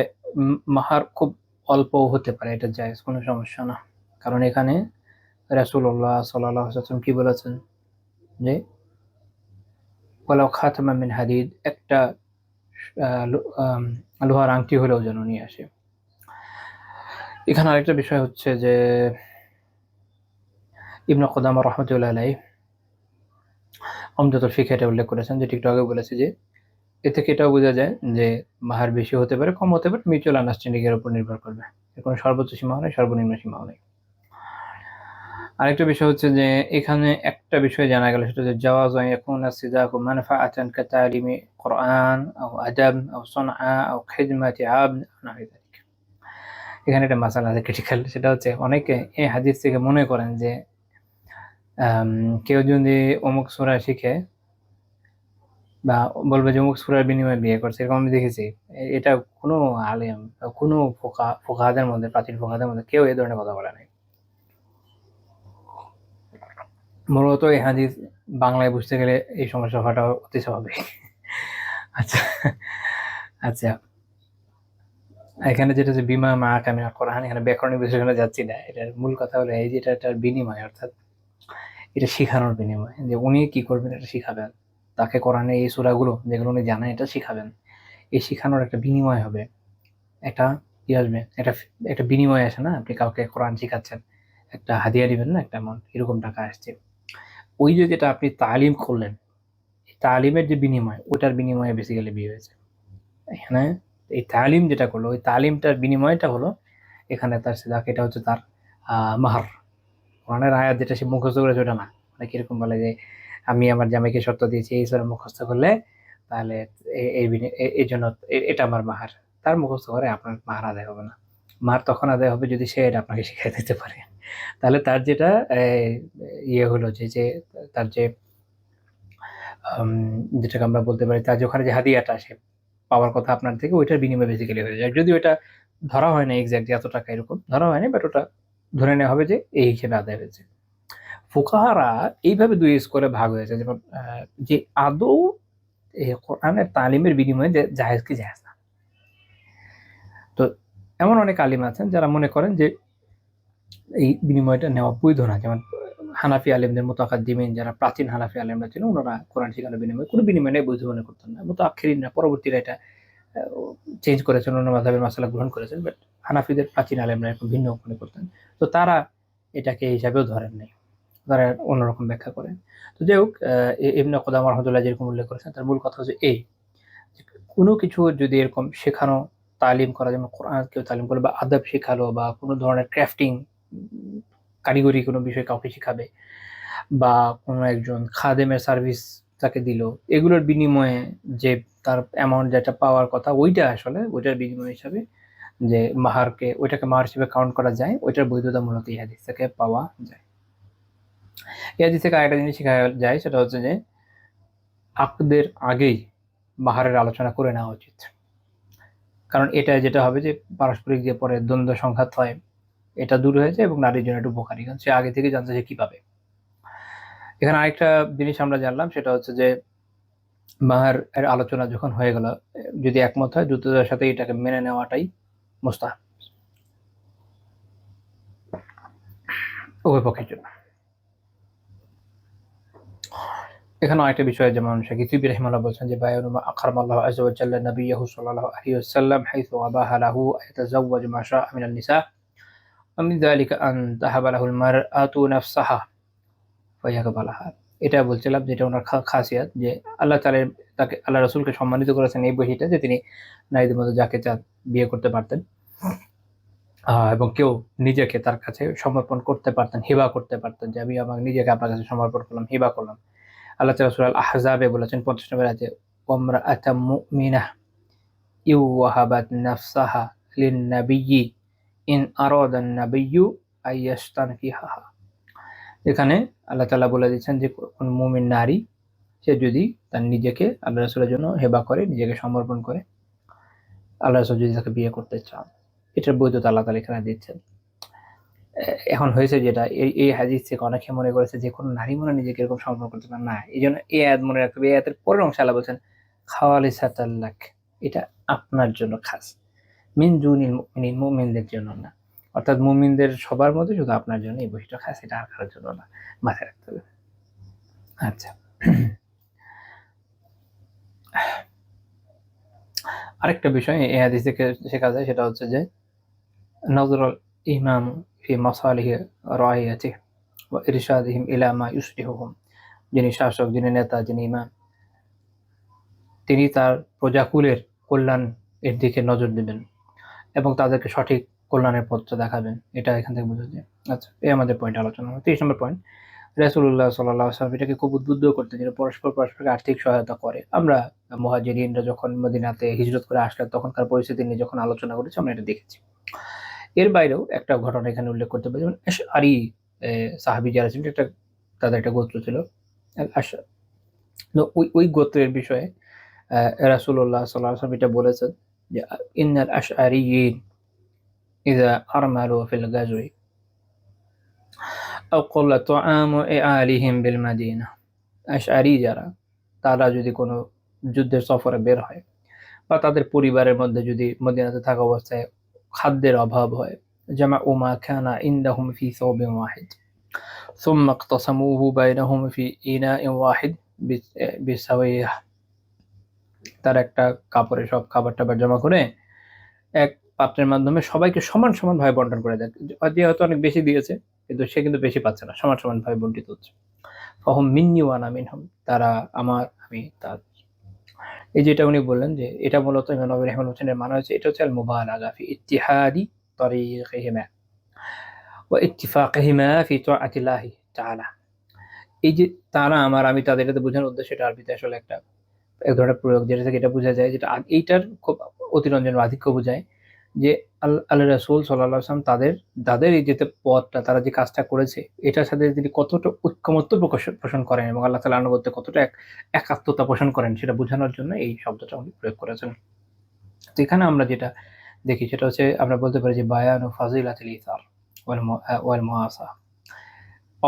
মাহার খুব অল্প হতে পারে, এটা জায়েজ, কোনো সমস্যা না, কারণ এখানে রাসূলুল্লাহ সাল্লাল্লাহু আলাইহি ওয়াসাল্লাম কি বলেছেন যে ওয়ালাউ খাতামা মিন হাদিদ, একটা লোহার আংটি হলেও যেন নিয়ে আসে। এখানে আরেকটা বিষয় হচ্ছে যে ইবনে কুদামা রাহমাতুল্লাহি আলাইহি উমদাতুল ফিকহে এটা উল্লেখ করেছেন, যে একটু আগে বলেছি যে এ থেকে এটাও বোঝা যায় যে মাহার বেশি হতে পারে, কম হতে পারে, মিউচুয়াল আন্ডারস্ট্যান্ডিং এর উপর নির্ভর করবে, এর কোনো সর্বোচ্চ সীমাও নেই, সর্বনিম্ন সীমাও নেই। আরেকটা বিষয় হচ্ছে যে এখানে একটা বিষয় জানা গেল, সেটা হচ্ছে জাওয়াজ আন ইয়াকুনা সিদাকু মানফাআতান কাতালিমি কুরআন আও আদাব আও সানআ আও খিদমাতি আবদ নাহি যালিক। এখানে একটা মাসালা আছে ক্রিটিক্যাল, সেটা হচ্ছে অনেকে এই হাদিস থেকে মনে করেন যে কেউ যদি অমুক সূরা শিখে বা বলবে যে অমুক সূরার বিনিময়ে বিয়ে করছে, এরকম আমি দেখেছি। এটা কোনো আলেম, কোনো ফুকাহাদের মধ্যে, প্রাচীন ফুকাহাদের মধ্যে কেউ এই ধরনের কথা বলে নাই। মূলত এই হাদিস বাংলায় বুঝতে গেলে এই সমস্যা হওয়াটা অতি স্বাভাবিক। আচ্ছা আচ্ছা, এখানে যেটা যে বিমা মা কামিনা কোরআন, এখানে ব্যাকরণিক বিশ্লেষণে যাচ্ছি না, এটার মূল কথা হলো এই যে এটার বিনিময়, অর্থাৎ এটা শিখানোর বিনিময়, যে উনি কি করবেন এটা শিখাবেন, তাকে কোরআনে এই সূরাগুলো যেগুলো উনি জানেন এটা শিখাবেন, এই শিখানোর একটা বিনিময় হবে, একটা কি আসবে, একটা বিনিময় আসে না, আপনি কাউকে কোরআন শিখাচ্ছেন, একটা হাদিয়া দিবেন না, একটা এমন এরকম টাকা আসছে, ওই যে যেটা আপনি তালিম করলেন, তালিমের যে বিনিময়, ওটার বিনিময়ে বেসিক্যালি বিয়ে হয়েছে। এখানে এই তালিম যেটা করলো, ওই তালিমটার বিনিময়টা হলো এখানে তার সিদাক, এটা হচ্ছে তার মাহার। কোরআনের আয়াত যেটা সে মুখস্থ করেছে ওটা না, মানে কিরকম বলে যে আমি আমার জামাইকে শর্ত দিয়েছি এই সূরা মুখস্থ করলে তাহলে এই জন্য এটা আমার মাহার। তার মুখস্থ করে আপনার মাহার আদায় হবে না। মাহার তখন আদায় হবে যদি সে এটা আপনাকে শিখিয়ে দিতে পারে। তাহলে তার যেটা ইয়ে হলো যে তার যে যেটাকে আমরা বলতে পারি তার যে ওখানে যে হাদিয়াটা সে পাওয়ার কথা আপনার থেকে ওইটার বিনিময়ে বেসিক্যালি হয়ে যায়। যদিও এটা ধরা হয় না এক্সাক্টলি এত টাকা এরকম ধরা হয়নি, বাট ওটা ধরে নেওয়া হবে যে এই হিসেবে আদায় হয়েছে। ফুকাহারা এইভাবে দুই স্কোরে ভাগ হয়েছে, যেমন যে আদৌ কোরআনের তালিমের বিনিময়ে জায়েজ কি জায়েজ না। তো এমন অনেক আলিম আছেন যারা মনে করেন যে এই বিনিময়টা নেওয়া বৈধ না। যেমন হানাফি আলিমদের মুতাকাদ্দিমিন যারা প্রাচীন হানাফি আলিমরা ছিল, ওনারা কোরআন শিখানোর বিনিময়ে কোনো বিনিময় নেই বৈধ মনে করতেন না। মুতাআখিরিনরা পরবর্তীরা এটা চেঞ্জ করেছেন, অন্য মাযহাবের মাসালা গ্রহণ করেছেন, বাট হানাফিদের প্রাচীন আলেমরা এরকম ভিন্ন মনে করতেন। তো তারা এটাকে হিসাবেও ধরেন নাই, তারা অন্যরকম ব্যাখ্যা করেন। তো যাই হোক, ইবনে কুদামা রাহমাতুল্লাহ যেরকম উল্লেখ করেছেন তার মূল কথা হচ্ছে এই, কোনো কিছু যদি এরকম শেখানো তালিম করা, যেমন কোরআন কেউ তালিম করলো বা আদব শেখালো বা কোনো ধরনের ক্রাফটিং কারিগরি কোনো বিষয় কাউকে শেখাবে বা কোনো একজন খাদেমের সার্ভিস তাকে দিল, এগুলোর বিনিময়ে যে তার অ্যামাউন্ট যেটা পাওয়ার কথা ওইটা আসলে ওইটার বিনিময় হিসাবে যে মাহারকে ওইটাকে মাহার হিসেবে কাউন্ট করা যায়, ওইটার বৈধতা মূলত এই হাদিস থেকে পাওয়া যায়। এই হাদিস থেকে আরেকটা জিনিস শেখা যায়, সেটা হচ্ছে যে আকদের আগেই মাহারের আলোচনা করে নেওয়া উচিত। কারণ এটা যেটা হবে যে পারস্পরিক যে পরে দ্বন্দ্ব সংঘাত হয় এটা দূর হয়ে যায় এবং নারীর জন্য একটু উপকারী, কারণ সে আগে থেকে জানতে যে কি পাবে। এখানে আরেকটা জিনিস আমরা জানলাম, সেটা হচ্ছে যে মাহার এর আলোচনা যখন হয়ে গেল, যদি একমত হয় দ্রুততার সাথে এটাকে মেনে নেওয়াটাই মুস্তাহাব উভয় পক্ষের জন্য। এখানে আরেকটা বিষয়, যেমন শেখ ইতিবি রাহিমাহুল্লাহ বলছেন যে বায়ানু মা আকরামাল্লাহু আযজা ওয়া জাল্লা নাবিয়্যাহু সাল্লাল্লাহু আলাইহি ওয়াসাল্লাম হাইথু আবাহা লাহু আয়াতাযাওয়াজ মা শাআ মিনান নিসা ওয়া মিন যালিকা আন তাহাবা লাহুল মারআতু নাফসাহা ফায়াকবালাহা। এটা বলছিলাম যেটা ওনার খাসিয়াত, যে আল্লাহ তাআলা তাকে আল্লাহ রাসূলকে সম্মানিত করেছেন এই বৈশিষ্ট্যটা যে তিনি নারীদের মধ্যে যাকে চান বিয়ে করতে পারতেন, এবং কেউ নিজেকে তার কাছে সমর্পণ করতে পারতেন, হিবা করতে পারতেন, যে আমি আমার নিজেকে আপনার কাছে সমর্পণ করলাম, হিবা করলাম। আল্লাহ তাআলা সূরা আল আহজাবে বলেছেন 50 নম্বর আয়াতে, ওয়ামরাআতাম মুমিনাহ ইউ ওয়াহাবাত নাফসাহা লিন-নাবিয়্যি ইন আরাদান নাবিয়্যু আইয়াস্তানকিহা। এখানে আল্লাহ তাআলা বলে দিচ্ছেন যে কোন মুমিন নারী সে যদি তার নিজেকে আল্লাহ রাসূলের জন্য হেবা করে, নিজেকে সমর্পণ করে, আল্লাহ রাসূল যদি তাকে বিয়ে করতে চান, এটার বৈধতা আল্লাহ তাআলা এখানে দিচ্ছেন। এখন হয়েছে যেটা এই হাদিস থেকে অনেকে মনে করেছে যে কোনো নারী মনে নিজেকে এরকম সমর্পণ করতে পারে না। এই জন্য এই আয়াত মনে রাখতে হবে। এই আয়াতের পরের অংশে আল্লাহ বলছেন খাওয়ালিসাতাল লাক, এটা আপনার জন্য খাস, মিন দুনিল মুমিনিন, মুমিনদের জন্য না। অর্থাৎ মুমিনদের সবার মধ্যে শুধু আপনার জন্য এই বৈশিষ্ট্য খাস, এটা আর কারোর জন্য না, মাথায় রাখতে হবে। আচ্ছা, আরেকটা বিষয় এই হাদিস থেকে শেখা যায়, সেটা হচ্ছে যে নজরুল ইমাম ফি মাসালিহি রাইয়াতিহি ওয়া ইরশাদিহিম ইলা মা ইউসলিহুহুম। যিনি শাসক, যিনি নেতা, যিনি ইমাম, তিনি তার প্রজাকুলের কল্যাণ এর দিকে নজর দিবেন এবং তাদেরকে সঠিক কল্যাণের পথটা দেখাবেন। এটা এখান থেকে বোঝা যায়। আচ্ছা, এই আমাদের পয়েন্ট আলোচনা হলো। 23 নম্বর পয়েন্ট, রাসূলুল্লাহ সাল্লাল্লাহু আলাইহি ওয়াসাল্লাম এটাকে খুব উদ্বুদ্ধ করতেন, যেটা পরস্পরকে আর্থিক সহায়তা করে। আমরা মুহাজিরিনরা যখন মদিনাতে হিজরত করে আসলেন তখনকার পরিস্থিতি নিয়ে যখন আলোচনা করেছি আমরা এটা দেখেছি। এর বাইরেও একটা ঘটনা এখানে উল্লেখ করতে পারি, যেমন আশআরী সাহাবী যারা ছিলেন, এটা তাদের একটা গোত্র ছিল আশআরী। ওই গোত্রের বিষয়ে রাসূলুল্লাহ সাল্লাল্লাহু আলাইহি ওয়াসাল্লাম এটা বলেছেন যে ইন্নাল আশআরিয়িন ইযা আরমালু ফিল গাজওয়ি আও ক্বাল্লা তুআমু ইআলিহিম বিল মাদিনা। আশআরী যারা, তারা যদি কোনো যুদ্ধের সফরে বের হয় বা তাদের পরিবারের মধ্যে যদি মদিনাতে থাকা অবস্থায় খাদ্যের অভাব হয়, জামাউ মা কানা ইনদাহুম ফি সাওবিন ওয়াহিদ সুম্মা ইকতাসামুহু বাইনাহুম ফি ইনাইন ওয়াহিদ বিসাওয়িয়া। তার একটা কাপড়ে সব খাবার-টাবার জমা করে এক পাত্রের মাধ্যমে সবাইকে সমান সমান ভাবে বন্টন করে দেয়। যে হয়তো অনেক বেশি দিয়েছে কিন্তু সে কিন্তু বেশি পাচ্ছে না, সমান সমান ভাবে বন্টিত হচ্ছে। ফাহুম মিন্নি ওয়া আনা মিনহুম, তারা আমার, আমি তার। এই যেটা উনি বললেন যে এটা মূলত ইমাম নববী রাহিমাহুল্লাহ বলছেন, এর মানে হচ্ছে এটা হচ্ছে আল মুবালাগা ফি ইত্তিহাদি তরিকিহিমা ওয়া ইত্তিফাকিহিমা ফি তাআতিল্লাহি তাআলা। এই যে তারা আমার আমি তাদের, এটাতে বোঝানোর উদ্দেশ্য এটা আরবিতে আসলে এক ধরনের প্রয়োগ, যেটা থেকে এটা বোঝা যায়, যেটা এইটার খুব অতিরঞ্জন বা আধিক্য বোঝায় যে আল্লাহ রাসূল সাল্লাল্লাহু আলাইহি ওয়াসাল্লাম তাদের তাদের এই যে পথটা, তারা যে কাজটা করেছে, এটার সাথে তিনি কতটা ঐকমত্য পোষণ করেন এবং আল্লাহ তাআলার আনুগত্যে কতটা একাত্মতা পোষণ করেন, সেটা বোঝানোর জন্য এই শব্দটা উনি প্রয়োগ করেছেন। তো এখানে আমরা যেটা দেখি সেটা হচ্ছে, আমরা বলতে পারি যে বায়ানু ফাজিলাতিল ইসার ওয়াল মুআসা,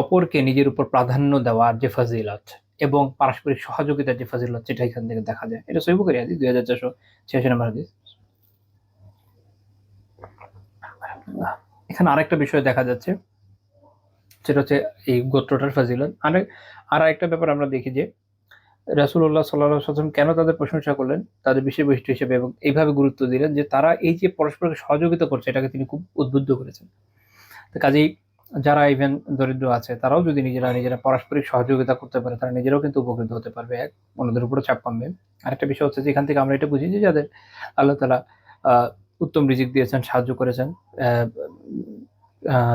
অপরকে নিজের উপর প্রাধান্য দেওয়ার যে ফজিলত এবং পারস্পরিক সহযোগিতার যে ফজিলত, সেটা এখান থেকে দেখা যায়। এটা সহিহ বুখারী হাদিস 2486 নম্বর হাদিস। এখানে আরেকটা বিষয় দেখা যাচ্ছে, সেটা হচ্ছে এই গোত্রটার ফজিলত। আর একটা ব্যাপার আমরা দেখি যে রাসূলুল্লাহ সাল্লাল্লাহু আলাইহি ওয়াসাল্লাম কেন তাদের প্রশংসা করলেন, তাদের বিশেষ বৈশিষ্ট্য হিসেবে, এবং এইভাবে গুরুত্ব দিলেন যে তারা এই যে পরস্পরকে সহযোগিতা করছে, এটাকে তিনি খুব উদ্বুদ্ধ করেছেন। তো কাজেই যারা ইভেন দরিদ্র আছে, তারাও যদি নিজেরা পারস্পরিক সহযোগিতা করতে পারে, তারা নিজেরাও কিন্তু উপকৃত হতে পারবে, অন্যদের উপরও চাপ কমবে। আরেকটা বিষয় হচ্ছে যে এখান থেকে আমরা এটা বুঝি যে যাদের আল্লাহ তাআলা উত্তম রিজিক দিয়েছেন, সাহায্য করেছেন,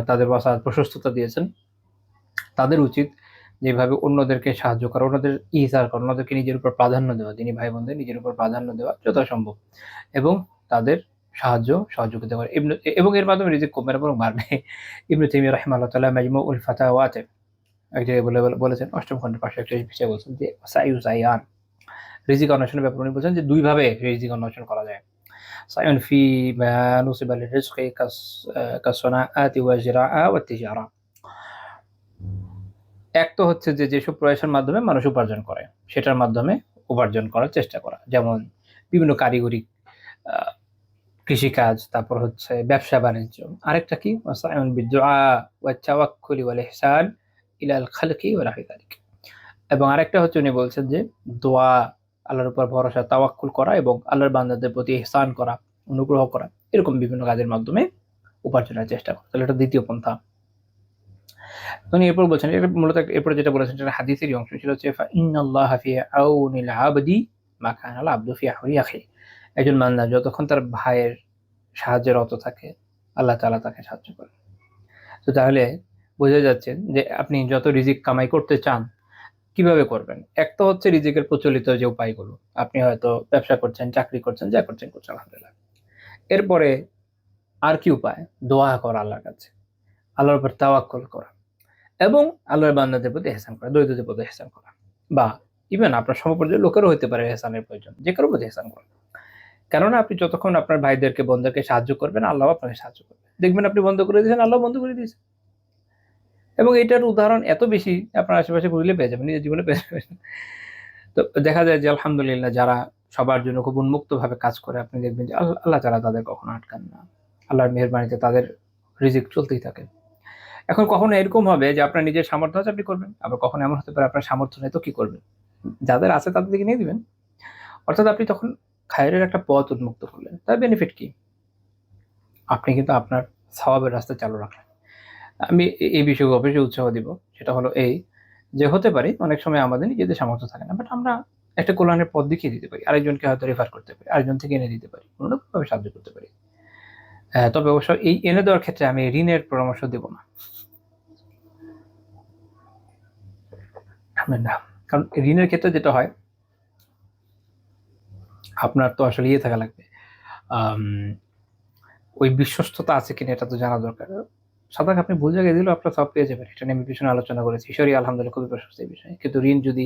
তাদের বাসার প্রশস্ততা দিয়েছেন, তাদের উচিত যেভাবে অন্যদেরকে সাহায্য করা, অন্যদের ইহসান করা, অন্যদেরকে নিজের উপর প্রাধান্য দেওয়া, দিনী ভাই বোনদের নিজের উপর প্রাধান্য দেওয়া যথাসম্ভব, এবং তাদের সহযোগিতা করে, এবং এর মাধ্যমে রিজিক কমবে না বরং বাড়বে। ইবনে তাইমিয়া রাহিমাহুল্লাহ তাআলা মাজমুউল ফাতাওয়াতে এক জায়গায় বলেছেন, ৮ম খণ্ডের ৫৪১ পৃষ্ঠায় বলছেন যে সাইয়ু সাইয়ান, রিজিক অন্বেষণের ব্যাপারে উনি বলছেন যে দুই ভাবে রিজিক অন্বেষণ করা যায়। সাইয়ুন ফি মা নুসিবা লিররিজকি কাসসানাআতি ওয়া জিরাআ ওয়া তিজারা। এক তো হচ্ছে যে যেসব প্রয়াসের মাধ্যমে মানুষ উপার্জন করে, সেটার মাধ্যমে উপার্জন করার চেষ্টা করা, যেমন বিভিন্ন কারিগরি কৃষিকাজ, তারপর হচ্ছে ব্যবসা বাণিজ্য। আরেকটা কি, ওয়াসাইউন বিদুআ ওয়া তাওয়াক্কুলি ওয়াল ইহসান ইলাল খালকি ওয়া নাহwi যালিক। এবং আরেকটা হচ্ছে উনি বলছেন যে দোয়া, আল্লাহর উপর ভরসা, তাওয়াক্কুল করা এবং আল্লাহর বান্দাদের প্রতি ইহসান করা, অনুগ্রহ করা, এরকম বিভিন্ন কাজের মাধ্যমে উপার্জনের চেষ্টা করা। তাহলে এটা দ্বিতীয় পন্থা। উনি এরপর বলছেন, এটা মূলত এরপরে যেটা বলেছেন সেটা হাদিসেরই অংশ, সেটা হচ্ছে ইন্নাল্লাহা ফি আউনিল আবদি মা কানাল আবদু ফি আউনি আখি। একজন বান্দা যতক্ষণ তার ভাইয়ের সাহায্যের রত থাকে, আল্লাহ তাআলা তাকে সাহায্য করেন। তো তাহলে বোঝা যাচ্ছে যে আপনি যত রিজিক কামাই করতে চান, কিভাবে করবেন? এক তো হচ্ছে রিজিকের প্রচলিত যে উপায়গুলো, আপনি হয়তো ব্যবসা করছেন, চাকরি করছেন, যা করছেন আলহামদুলিল্লাহ। এরপরে আর কি উপায়? দোয়া করা আল্লাহর কাছে, আল্লাহর উপর তাওয়াক্কুল করা, এবং আল্লাহর বান্দাদের প্রতি ইহসান করা, দরিদ্রদের প্রতি ইহসান করা, বা ইভেন আপনার সমপর্যায়ের লোকেরও হতে পারে ইহসানের প্রয়োজন, যে কারো প্রতি ইহসান করা। কেননা আপনি যতক্ষণ আপনার ভাইদেরকে, বোনদেরকে সাহায্য করবেন, আল্লাহ আপনাকে সাহায্য করবে। দেখবেন আপনি বন্ধ করে দিয়েছেন, আল্লাহ বন্ধ করে দিয়েছেন। এবং এটার উদাহরণ এত বেশি, আপনার আশেপাশে বুঝলে পেয়ে যাবেন, নিজের জীবনে পেয়ে যাবেন। তো দেখা যায় যে আলহামদুলিল্লাহ, যারা সবার জন্য খুব উন্মুক্তভাবে কাজ করে, আপনি দেখবেন যে আল্লাহ তাআলা তাদের কখনো আটকান না। আল্লাহর মেহেরবানিতে তাদের রিজিক চলতেই থাকে। এখন কখনো এরকম হবে যে আপনার নিজের সামর্থ্য আছে, আপনি করবেন। আবার কখনো এমন হতে পারে আপনার সামর্থ্য নেই, তো কি করবেন? যাদের আছে তাদের দিকে নিয়ে দিবেন। অর্থাৎ আপনি তখন খায়রের একটা পথ উন্মুক্ত করলেন। তার বেনিফিট কি? আপনি কিন্তু আপনার সওয়াবের রাস্তা চালু রাখলেন। আমি এই বিষয়ে অবশ্যই উৎসাহ দিব। সেটা হলো এই যে, হতে পারে অনেক সময় আমাদের নিজেদের সামর্থ্য থাকে না। বাট আমরা একটা কল্যাণের পথ দেখিয়ে দিতে পারি। আরেকজনকে হয়তো রেফার করতে পারি। আরেকজন থেকে এনে দিতে পারি। কোন না কোনভাবে সাহায্য করতে পারি। তবে অবশ্য এই এনে দেওয়ার ক্ষেত্রে আমি ঋণের পরামর্শ দেব না। না। কারণ ঋণের ক্ষেত্রে যেটা হয়, আপনার তো আসলে থাকা লাগবে। ওই বিশ্বস্ততা আছে কিনা এটা তো জানা দরকার। সাধারণত আপনি ভুল জায়গায় দিলেও আপনার সব পেয়ে যাবেন। এটা নিয়ে আমি পিছনে আলোচনা করেছি। ঈশ্বরই আলহামদুলিল্লাহ খুবই প্রশস্ত এই বিষয়ে। কিন্তু ঋণ যদি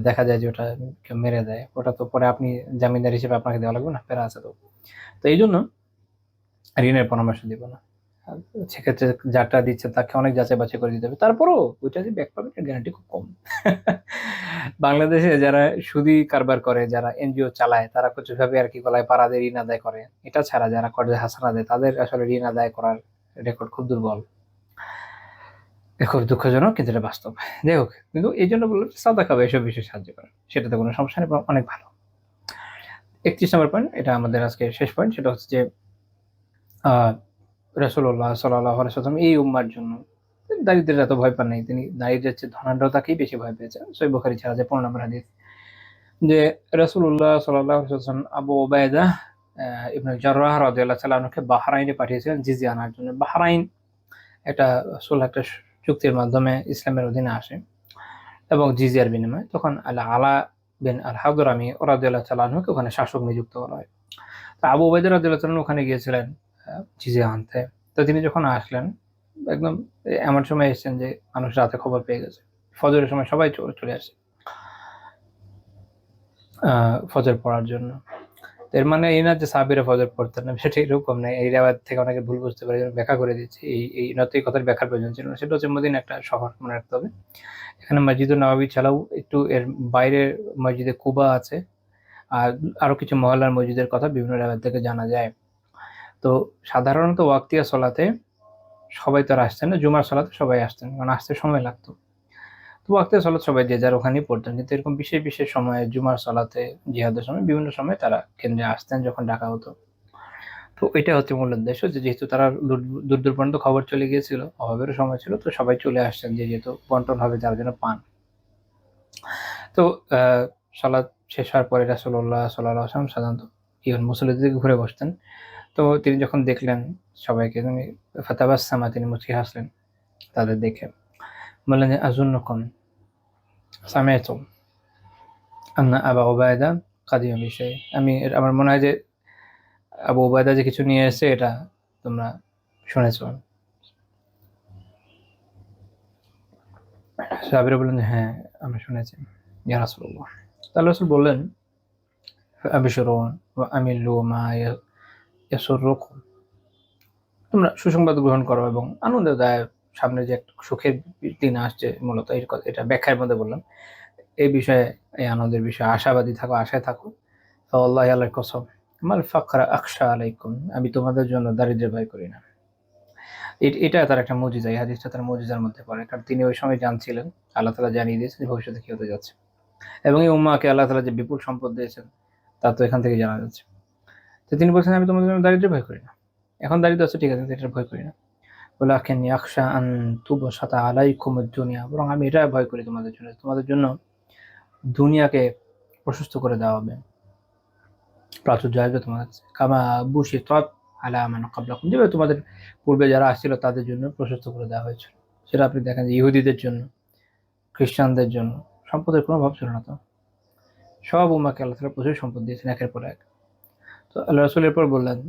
দেখা যায় যে ওটা কেউ মেরে দেয়, ওটা তো পরে আপনি জামিনদার হিসেবে আপনাকে দেওয়া লাগবে না? প্যারা আছে তো। তো এইজন্য ঋণের পরামর্শ দিব না। সেক্ষেত্রে যারটা দিচ্ছে তাকে অনেক যাচাই বাছাই করে দিতে হবে। তারপরও ওইটা যে ব্যাক পাবেন এর গ্যারান্টি খুব কম। বাংলাদেশে যারা সুদী কারবার করে, যারা এনজিও চালায়, তারা কিছুভাবে আরকি গলায় পাড়া দিয়ে ঋণ আদায় করে। এটা ছাড়া যারা কর্জে হাসানা দেয়, তাদের আসলে ঋণ আদায় করার রেকর্ড খুব দুর্বল। খুব দুঃখজনক, কিন্তু এটা বাস্তব। যাই হোক, কিন্তু এইজন্য বললাম সাদাকা বা এসব বিষয়ে সাহায্য করেন। সেটাতে কোনো সমস্যা নেই, বরং অনেক ভালো। ৩১ নম্বর পয়েন্ট, এটা আমাদের আজকের শেষ পয়েন্ট। সেটা হচ্ছে যে আ রাসূলুল্লাহ সাল্লাল্লাহু আলাইহি ওয়াসাল্লাম এই উম্মার জন্য দারিদ্রের এত ভয় পান নাই। তিনি দারিদ্রের চেয়ে ধনাঢ্যতাকেই বেশি ভয় পেয়েছেন। সহিহ বুখারী ৪০১৫ নম্বর হাদিস, যে রাসূলুল্লাহ সাল্লাল্লাহু আলাইহি ওয়াসাল্লাম আবু উবাইদা ইবনে জাররাহ রাদিয়াল্লাহু তাআলা আনহুকে বাহরাইনে পাঠিয়েছিলেন জিজিয়া আনার জন্য। বাহরাইন একটা সুলহ, একটা চুক্তির মাধ্যমে ইসলামের অধীনে আসে। এবং জিজিয়ার বিনিময়ে, তখন আলা বিন আল হাদরামি রাদিয়াল্লাহু তাআলা আনহুকে ওখানে শাসক নিযুক্ত করা হয়। তো আবু উবাইদা রাদিয়াল্লাহু তাআলা ওখানে গিয়েছিলেন জিজিয়া আনতে। তো তিনি যখন আসলেন একদম এমন সময় এসেছেন যে মানুষ রাতে খবর পেয়ে গেছে, ফজরের সময় সবাই চলে আসে ফজর পড়ার জন্য। এর মানে এই না যে সাহাবীরা ফজর পড়তেন না, সেটা এরকম না। এই রিওয়ায়াত থেকে অনেকে ভুল বুঝতে পারে, ব্যাখ্যা করে দিচ্ছি। এই নয়তো এই কথার ব্যাখ্যার প্রয়োজন ছিল না। সেটা হচ্ছে মদিনা একটা শহর, মনে রাখতে হবে। এখানে মসজিদুন নববী ছাড়াও একটু এর বাইরে মসজিদে কুবা আছে, আর আরো কিছু মহল্লার মসজিদের কথা বিভিন্ন রিওয়ায়াত থেকে জানা যায়। তো সাধারণত ওয়াক্তিয়া সলাতে সবাই তো আর আসতেন না, জুমার সলাতে সবাই আসতেন, কারণ আসতে সময় লাগতো। তো ওয়াক্তিয়া সলাত সবাই যে যার ওখানেই পড়তেন, কিন্তু এরকম বিশেষ বিশেষ সময়ে জুমার সলাতে, জিহাদের সময়, বিভিন্ন সময় তারা কেন্দ্রে আসতেন যখন ডাকা হতো। তো এটা হচ্ছে মূল উদ্দেশ্য, যে যেহেতু তারা দূর দূর পর্যন্ত খবর চলে গিয়েছিল, অভাবের সময় ছিল, তো সবাই চলে আসছেন, যে যেহেতু বন্টন হবে যার জন্য পান। তো সালাত শেষ হওয়ার পরে রাসূলুল্লাহ সাল্লাল্লাহু আলাইহি ওয়াসাল্লাম সাধারণত মুসল্লিদের দিকে ঘুরে বসতেন। তো তিনি যখন দেখলেন সবাইকে, তিনি ফাতাবাসসামা, তিনি মুচকি হাসলেন তাদের দেখে। বললেন যে আযুন্নুকুম সামি'তুম আন্না আবা উবাইদা কাদিমা বিশাই। আমার মনে হয় যে আবু উবাইদা যে কিছু নিয়ে এসেছে, এটা তোমরা শুনেছো। সাহাবীরা বললেন যে হ্যাঁ, আমরা শুনেছি ইয়া রাসূলুল্লাহ। তাহলে রাসূল বললেন আবশিরু ওয়া আমিলু মা ইয়াসুররুকুম, তোমরা সুসংবাদ গ্রহণ করো এবং আনন্দদায়ক, সামনে যে একটা সুখের দিন আসছে, মূলত এটা ব্যাখ্যার মধ্যে বললাম। এই বিষয়ে, এই আনন্দের বিষয়ে আশাবাদী থাকো, আশায় থাকো। ফাওয়াল্লাহি, আল্লাহর কসম, মাল ফাকরা আখশা আলাইকুম, আমি তোমাদের জন্য দারিদ্র্য ভয় করি না। এটা তার একটা মুজিজা, এই হাদিসটা তার মুজিজার মধ্যে পড়ে, কারণ তিনি ওই সময় জানছিলেন, আল্লাহ তাআলা জানিয়ে দিয়েছেন যে ভবিষ্যতে কি হতে যাচ্ছে। এবং এই উম্মাহকে আল্লাহ তাআলা যে বিপুল সম্পদ দিয়েছেন, তা তো এখান থেকে জানা যাচ্ছে। তো তিনি বলছেন, আমি তোমাদের জন্য দারিদ্র্য ভয় করি না। এখন দারিদ্র আছে, ঠিক আছে, এটার ভয় করি না। ওয়ালাকিন ইয়াখশা আন তুবসাতা আলাইকুমুদ দুনিয়া, বরং আমি এটা ভয় করি তোমাদের জন্য দুনিয়াকে প্রশস্ত করে দেওয়া হবে, প্রাচুর্য আসবে তোমাদের কাছে। কামা বুশিতাত আলা মান ক্বাবলাকুম, যেভাবে তোমাদের পূর্বে যারা আসছিল তাদের জন্য প্রশস্ত করে দেওয়া হয়েছিল। সেটা আপনি দেখেন যে ইহুদিদের জন্য, খ্রিস্টানদের জন্য সম্পদের কোনো অভাব ছিল না। তো সব উম্মাহকে আল্লাহ তাআলা প্রচুর সম্পদ দিয়েছেন, একের পর এক। তো আল্লাহ রাসূল এরপর বললেন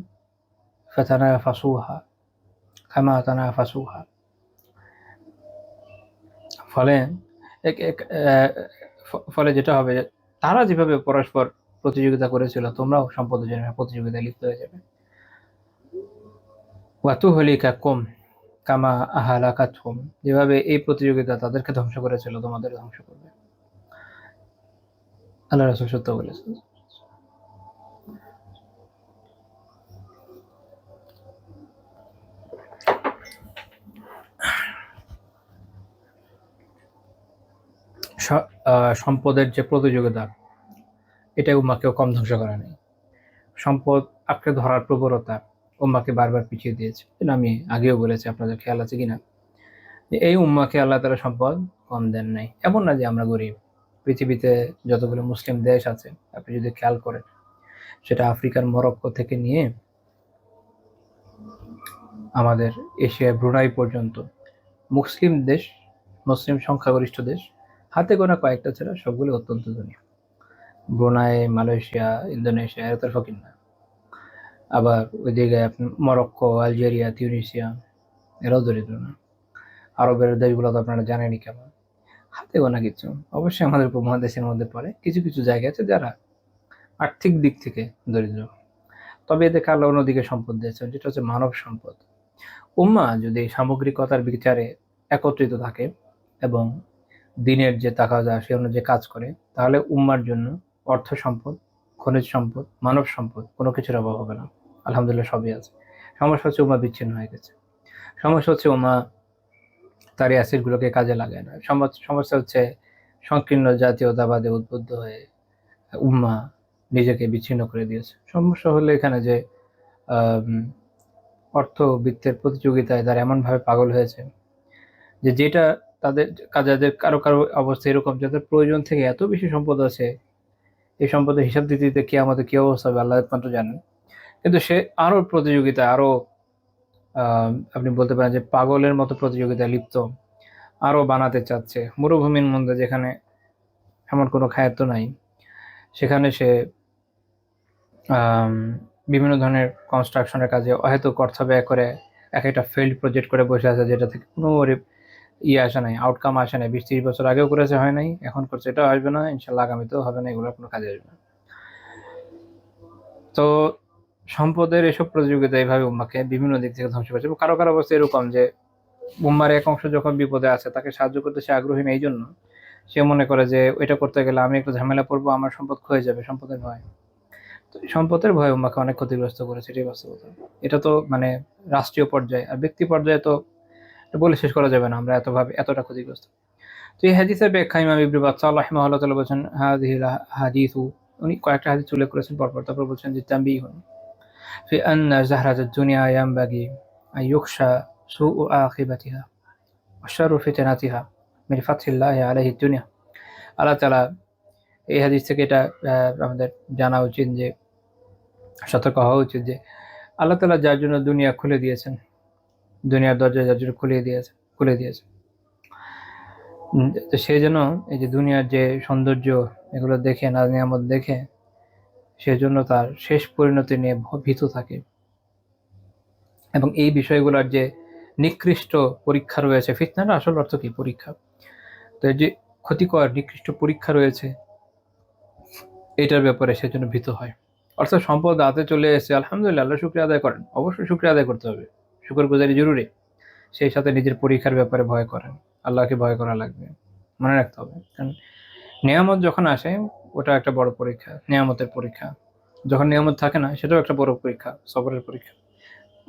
ফাতানাফাসুহা কামা তানাফাসুহা, ফলে ফলে যেটা হবে, তারা যেভাবে পরস্পর প্রতিযোগিতা করেছিল, তোমরাও সম্পদের জন্য প্রতিযোগিতায় লিপ্ত হয়ে যাবে। ওয়াতুহলিকাকুম কামা আহালাকাতহুম, যেভাবে এই প্রতিযোগিতা তাদেরকে ধ্বংস করেছিল, তোমাদের ধ্বংস করবে। আল্লাহ রাসূল সত্য বলেছেন। সম্পদের যে প্রতিযোগিতা, এটা উম্মাহকেও কম ধ্বংস করে নাই। সম্পদ আঁকড়ে ধরার প্রবণতা উম্মাহকে বারবার পিছিয়ে দিয়েছে। এটা আমি আগেও বলেছি, আপনাদের খেয়াল আছে কিনা, যে এই উম্মাহকে আল্লাহ তাআলা সম্পদ কম দেন নাই। এমন না যে আমরা গরিব। পৃথিবীতে যতগুলো মুসলিম দেশ আছে, আপনি যদি খেয়াল করেন, সেটা আফ্রিকার মরক্কো থেকে নিয়ে আমাদের এশিয়ার ব্রুনাই পর্যন্ত মুসলিম দেশ, মুসলিম সংখ্যাগরিষ্ঠ দেশ, হাতে গোনা কয়েকটা ছাড়া সবগুলো অত্যন্ত ধনী। ব্রুনাই, মালয়েশিয়া, ইন্দোনেশিয়া এরা তো ফকির না। আবার ওইদিকে মরক্কো, আলজেরিয়া, তিউনিসিয়া এরাও দরিদ্র না। আরবের দেশগুলো তো আপনারা জানেনই কেমন, হাতে গোনা কিছু। অবশ্যই আমাদের উপমহাদেশের মধ্যে পড়ে কিছু কিছু জায়গা আছে যারা আর্থিক দিক থেকে দরিদ্র, তবে এদেরকে আল্লাহ অন্যদিকে সম্পদ দিয়েছেন, যেটা হচ্ছে মানব সম্পদ। উম্মাহ যদি সামগ্রিকতার বিচারে একত্রিত থাকে এবং দিনের যে তাকাজা সে অনুযায়ী কাজ করে, তাহলে উম্মার জন্য অর্থ সম্পদ, খনিজ সম্পদ, মানব সম্পদ কোনো কিছুর অভাব হবে না। আলহামদুলিল্লাহ সবই আছে। সমস্যা হচ্ছে উম্মাহ বিচ্ছিন্ন হয়ে গেছে। সমস্যা হচ্ছে উম্মাহ তার এই অ্যাসিডগুলোকে কাজে লাগায় না। সমস্যা হচ্ছে সংকীর্ণ জাতীয়তাবাদে উদ্বুদ্ধ হয়ে উম্মাহ নিজেকে বিচ্ছিন্ন করে দিয়েছে। সমস্যা হলো এখানে যে অর্থবিত্তের প্রতিযোগিতায় তারা এমনভাবে পাগল হয়েছে যে যেটা তাদের যাদের কারো কারো অবস্থা এরকম, যাদের প্রয়োজন থেকে এত বেশি সম্পদ আছে, এই সম্পদের হিসাব দিতে দিতে কিয়ামতে কি অবস্থা হবে আল্লাহ একমাত্র জানেন। কিন্তু সে আরো প্রতিযোগিতা, আরো আপনি বলতে পারেন যে পাগলের মতো প্রতিযোগিতায় লিপ্ত, আরো বানাতে চাচ্ছে। মরুভূমির মধ্যে যেখানে এমন কোনো খাদ্য নাই, সেখানে সে আম, বিভিন্ন ধরনের কনস্ট্রাকশনের কাজে অহেতুক অর্থ ব্যয় করে এক একটা ফেল্ড প্রজেক্ট করে বসে আছে, যেটা থেকে কোনো ইয়ে আসে নাই, আউটকাম আসে নাই। 20-30 বছর আগেও করেছে, হয় নাই, এখন করছে, এটাও আসবে না, ইনশাল্লাহ আগামীতেও হবে না, এগুলোর কোনো কাজে আসবে না। তো সম্পদের এসব প্রতিযোগিতা এইভাবে উম্মাকে বিভিন্ন দিক থেকে ধ্বংস করছে। এবং কারো কারো অবস্থা এরকম যে উম্মার এক অংশ যখন বিপদে আছে, তাকে সাহায্য করতে সে আগ্রহী না, এই জন্য সে মনে করে যে এটা করতে গেলে আমি একটু ঝামেলা পড়বো, আমার সম্পদ ক্ষয়ে যাবে, সম্পদের ভয়। তো এই সম্পদের ভয় উম্মাকে অনেক ক্ষতিগ্রস্ত করেছে, এটাই বাস্তবতা। এটা তো মানে রাষ্ট্রীয় পর্যায়ে, আর ব্যক্তি পর্যায়ে তো এটা বলে শেষ করা যাবে না আমরা এতটা ক্ষতিগ্রস্ত। তো এই হাদিসের ব্যাখ্যা ইমাম ইবনে বাত্তাহ রাহিমাহুল্লাহ তাআলা বলেছেন, হাদিহিল হাদিসু, উনি কয়েকটা হাদিস উল্লেখ করেছেন পরপর, তারপর বলছেন যে তানবীহুন ফি আন্না জাহরাতাদ দুনিয়া ইয়ানবাগি আন ইউখশা সুউ আখিবাতিহা ওয়া শাররু ফিতনাতিহা মিন ফাতহিল্লাহি আলাইহি দুনিয়া। আল্লাহ তাআলা এই হাদিস থেকে এটা আমাদের জানা উচিত, যে সতর্ক হওয়া উচিত, যে আল্লাহ তাআলা যার জন্য দুনিয়া খুলে দিয়েছেন, দুনিয়ার দরজা যার জন্য খুলে দিয়েছে, তো সে যেন এই যে দুনিয়ার যে সৌন্দর্য, এগুলো দেখে, নাজ নিয়ামত দেখে, সেজন্য তার শেষ পরিণতি নিয়ে ভীত থাকে। এবং এই বিষয়গুলোর যে নিকৃষ্ট পরীক্ষা রয়েছে, ফিতনার আসল অর্থ কি? পরীক্ষা। তো এই যে ক্ষতিকর নিকৃষ্ট পরীক্ষা রয়েছে, এটার ব্যাপারে সেজন্য ভীত হয়। অর্থাৎ সম্পদ হাতে চলে এসেছে, আলহামদুলিল্লাহ, আল্লাহ শুকরিয়া আদায় করেন, অবশ্যই শুকরিয়া আদায় করতে হবে, শুকরগুজারি জরুরি। সেই সাথে নিজের পরীক্ষার ব্যাপারে ভয় করেন, আল্লাহকে ভয় করা লাগবে, মনে রাখতে হবে। কারণ নিয়ামত যখন আসে, ওটা একটা বড় পরীক্ষা, নিয়ামতের পরীক্ষা। যখন নিয়ামত থাকে না, সেটাও একটা বড় পরীক্ষা, সবরের পরীক্ষা,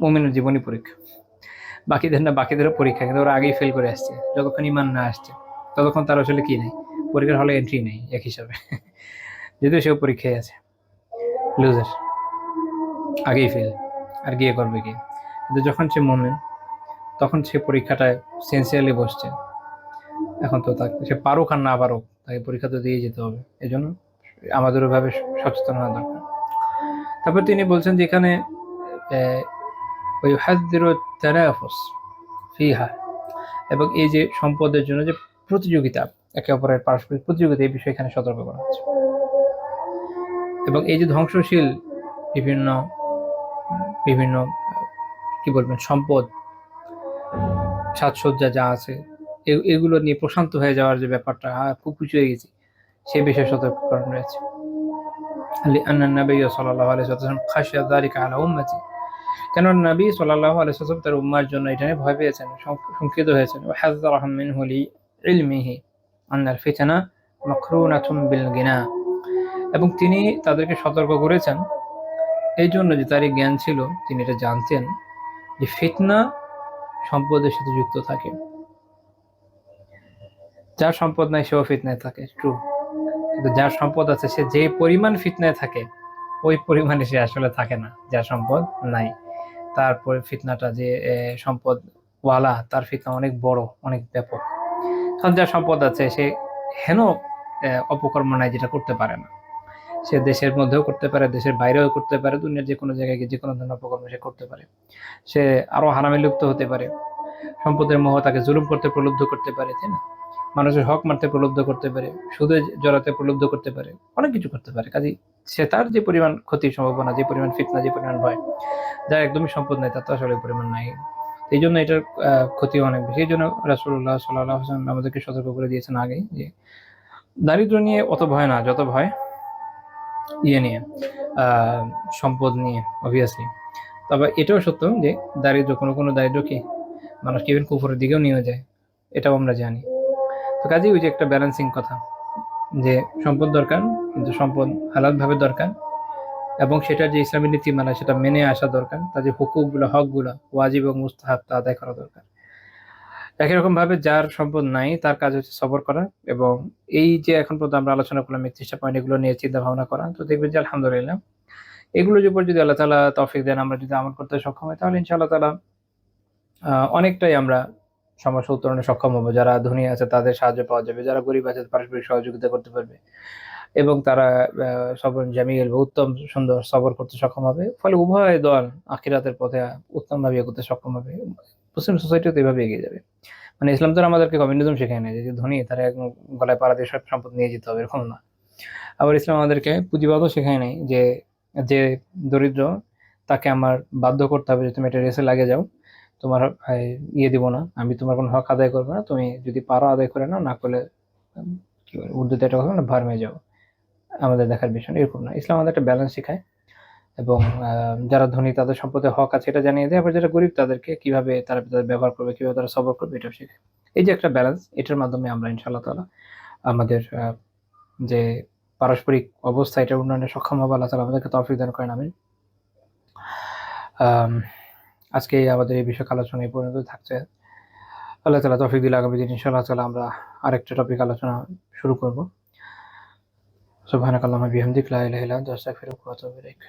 মুমিনের জীবনী পরীক্ষা। বাকিদের না, বাকিদেরও পরীক্ষা, কিন্তু ওরা আগেই ফেল করে আসছে। যতক্ষণ ইমান না আসছে, ততক্ষণ তার আসলে কি নেই, পরীক্ষার হলে এন্ট্রি নেই এক হিসাবে। যদিও সেও পরীক্ষায় আছে, লুজার, আগেই ফেল, আর গিয়ে করবে কি। কিন্তু যখন সে মুমিন, তখন সে পরীক্ষাটায় সিনসিয়ারলি বসছে। এখন তো তাকে, সে পারুক আর না পারুক, তাকে পরীক্ষা তো দিয়ে যেতে হবে। এই জন্য আমাদের ওইভাবে সচেতন হওয়া দরকার। তারপর তিনি বলছেন যে এখানে ফিহা, এবং এই যে সম্পদের জন্য যে প্রতিযোগিতা, একে অপরের পারস্পরিক প্রতিযোগিতা, এই বিষয়ে এখানে সতর্ক করা হচ্ছে। এবং এই যে ধ্বংসশীল বিভিন্ন বিভিন্ন কি বলবেন সম্পদ, সাজসজ্জা যা আছে, এগুলো নিয়ে প্রশান্ত হয়ে যাওয়ার যে ব্যাপারটা, খুব কিছু হয়ে গেছি, সে বিষয়ে সতর্কীকরণ রয়েছে। কেন নবী সাল্লাল্লাহু আলাইহি ওয়াসাল্লাম তার উম্মার জন্য এটা নিয়ে ভয় পেয়েছেন, সংকিত হয়েছেন। ওয়াহাযযারাহুম মিনহু লিইলমিহি আন্নাল ফিতনা মাকরুনাতুন বিল গিনা, এবং তিনি তাদেরকে সতর্ক করেছেন এই জন্য যে তারই জ্ঞান ছিল, তিনি এটা জানতেন যে ফিতনা সম্পদের সাথে যুক্ত থাকে। যার সম্পদ নাই সেও ফিতনায় থাকে, ট্রু। কিন্তু যার সম্পদ আছে, সে যে পরিমাণ ফিতনায় থাকে, ওই পরিমাণে সে আসলে থাকে না যার সম্পদ নাই। তারপরে ফিতনাটা যে সম্পদ ওয়ালা, তার ফিতনা অনেক বড়, অনেক ব্যাপক। কারণ যার সম্পদ আছে, সে হেন অপকর্ম নাই যেটা করতে পারে না। সে দেশের মধ্যেও করতে পারে, দেশের বাইরেও করতে পারে, দুনিয়ার যে কোনো জায়গায় গিয়ে যে কোনো ধরনের অপকর্ম সে করতে পারে। সে আরো হারামে লিপ্ত হতে পারে, সম্পদের মোহ তাকে জুলুম করতে প্রলুব্ধ করতে পারে, তাই না? মানুষের হক মারতে প্রলুব্ধ করতে পারে, সুদে জড়াতে প্রলুব্ধ করতে পারে, অনেক কিছু করতে পারে। কাজেই সে তার যে পরিমাণ ক্ষতির সম্ভাবনা, যে পরিমাণ ফিতনা, যে পরিমাণ ভয়, যার একদমই সম্পদ নাই, তার তো আসলে পরিমাণ নাই। এই জন্য এটার ক্ষতি অনেক বেশি। এই জন্য রাসূলুল্লাহ সাল্লাল্লাহু আলাইহি ওয়াসাল্লাম আমাদেরকে সতর্ক করে দিয়েছেন আগে, যে দারিদ্র নিয়ে অত ভয় না, যত ভয় ইয়ে নিয়ে, সম্পদ নিয়ে, অবভিয়াসলি। তবে এটাও সত্য যে দারিদ্র, কোনো দারিদ্র কি মানুষকে ইভেন কুফরের দিকেও নিয়ে যায়, এটাও আমরা জানি। তো কাজেই ওই যে একটা ব্যালেন্সিং কথা, যে সম্পদ দরকার, কিন্তু সম্পদ হালালভাবে দরকার, এবং সেটার যে ইসলামী নীতিমালা, সেটা মেনে আসা দরকার। তার যে হুকুকগুলো, হকগুলো, ওয়াজিব এবং মুস্তাহাব, তা আদায় করা দরকার। একই রকম ভাবে যার সম্পদ নাই, তার কাজ হচ্ছে সবর করা। এবং এই যে এখন পর্যন্ত আমরা আলোচনা করলাম 31টা পয়েন্ট, এগুলো নিয়ে চিন্তা ভাবনা করা, তো দেখবেন যে আলহামদুলিল্লাহ এগুলোর উপর যদি আল্লাহ তাআলা তৌফিক দেন, আমরা যদি আমল করতে সক্ষম হই, তাহলে ইনশাআল্লাহ তাআলা অনেকটাই আমরা সমস্যা উত্তরণে সক্ষম হবো। যারা ধনী আছে তাদের সাহায্য পাওয়া যাবে, যারা গরিব আছে পারস্পরিক সহযোগিতা করতে পারবে, এবং তারা সবর জামিল বা উত্তম সুন্দর সবর করতে সক্ষম হবে। ফলে উভয় দল আখিরাতের পথে উত্তমভাবে এগোতে সক্ষম হবে। মুসলিম সোসাইটিও তো এভাবে এগিয়ে যাবে। মানে ইসলাম তো আর আমাদেরকে কমিউনিজম শেখায় না, যে ধনী তারা একদম গলায় পাড়া দিয়ে সব সম্পদ নিয়ে যেতে হবে, এরকম না। আবার ইসলাম আমাদেরকে পুঁজিবাদও শেখায় নাই, যে যে দরিদ্র তাকে আমার বাধ্য করতে হবে যে তুমি এটা রেসে লাগে যাও, তোমার ইয়ে দিব না, আমি তোমার কোনো হক আদায় করবো না, তুমি যদি পারো আদায় করে নাও, না করলে কি বলে উর্দুতে এটা কথা না, ভার্মে যাও, আমাদের দেখার বিষয় না, এরকম না। ইসলাম আমাদের একটা ব্যালেন্স শেখায়, এবং যারা ধনী তাদের সম্পদের হক আছে এটা জানিয়ে দেয়, আবার যারা গরিব তাদেরকে কিভাবে তারা তাদের ব্যবহার করবে, কিভাবে তারা সবর করবে, এটাও শেখায়। এই যে একটা ব্যালেন্স, এটার মাধ্যমে আমরা ইনশাআল্লাহ তাআলা আমাদের যে পারস্পরিক অবস্থা এটা উন্নয়নে সক্ষম হবে। আল্লাহ তাআলা আমাদেরকে তৌফিক দান করেন, আমিন। আজকে আমাদের এই বিষয়ক আলোচনা এই পর্যন্ত থাকছে। আল্লাহ তাআলা তৌফিক দিলে আগামী দিন ইনশাআল্লাহ তাআলা আমরা আরেকটা টপিক আলোচনা শুরু করব। সুবহানাকাল্লাহুম্মা বিহামদিকা লা ইলাহা ইল্লা আনতা আস্তাগফিরুকা ওয়া আতুবু ইলাইক।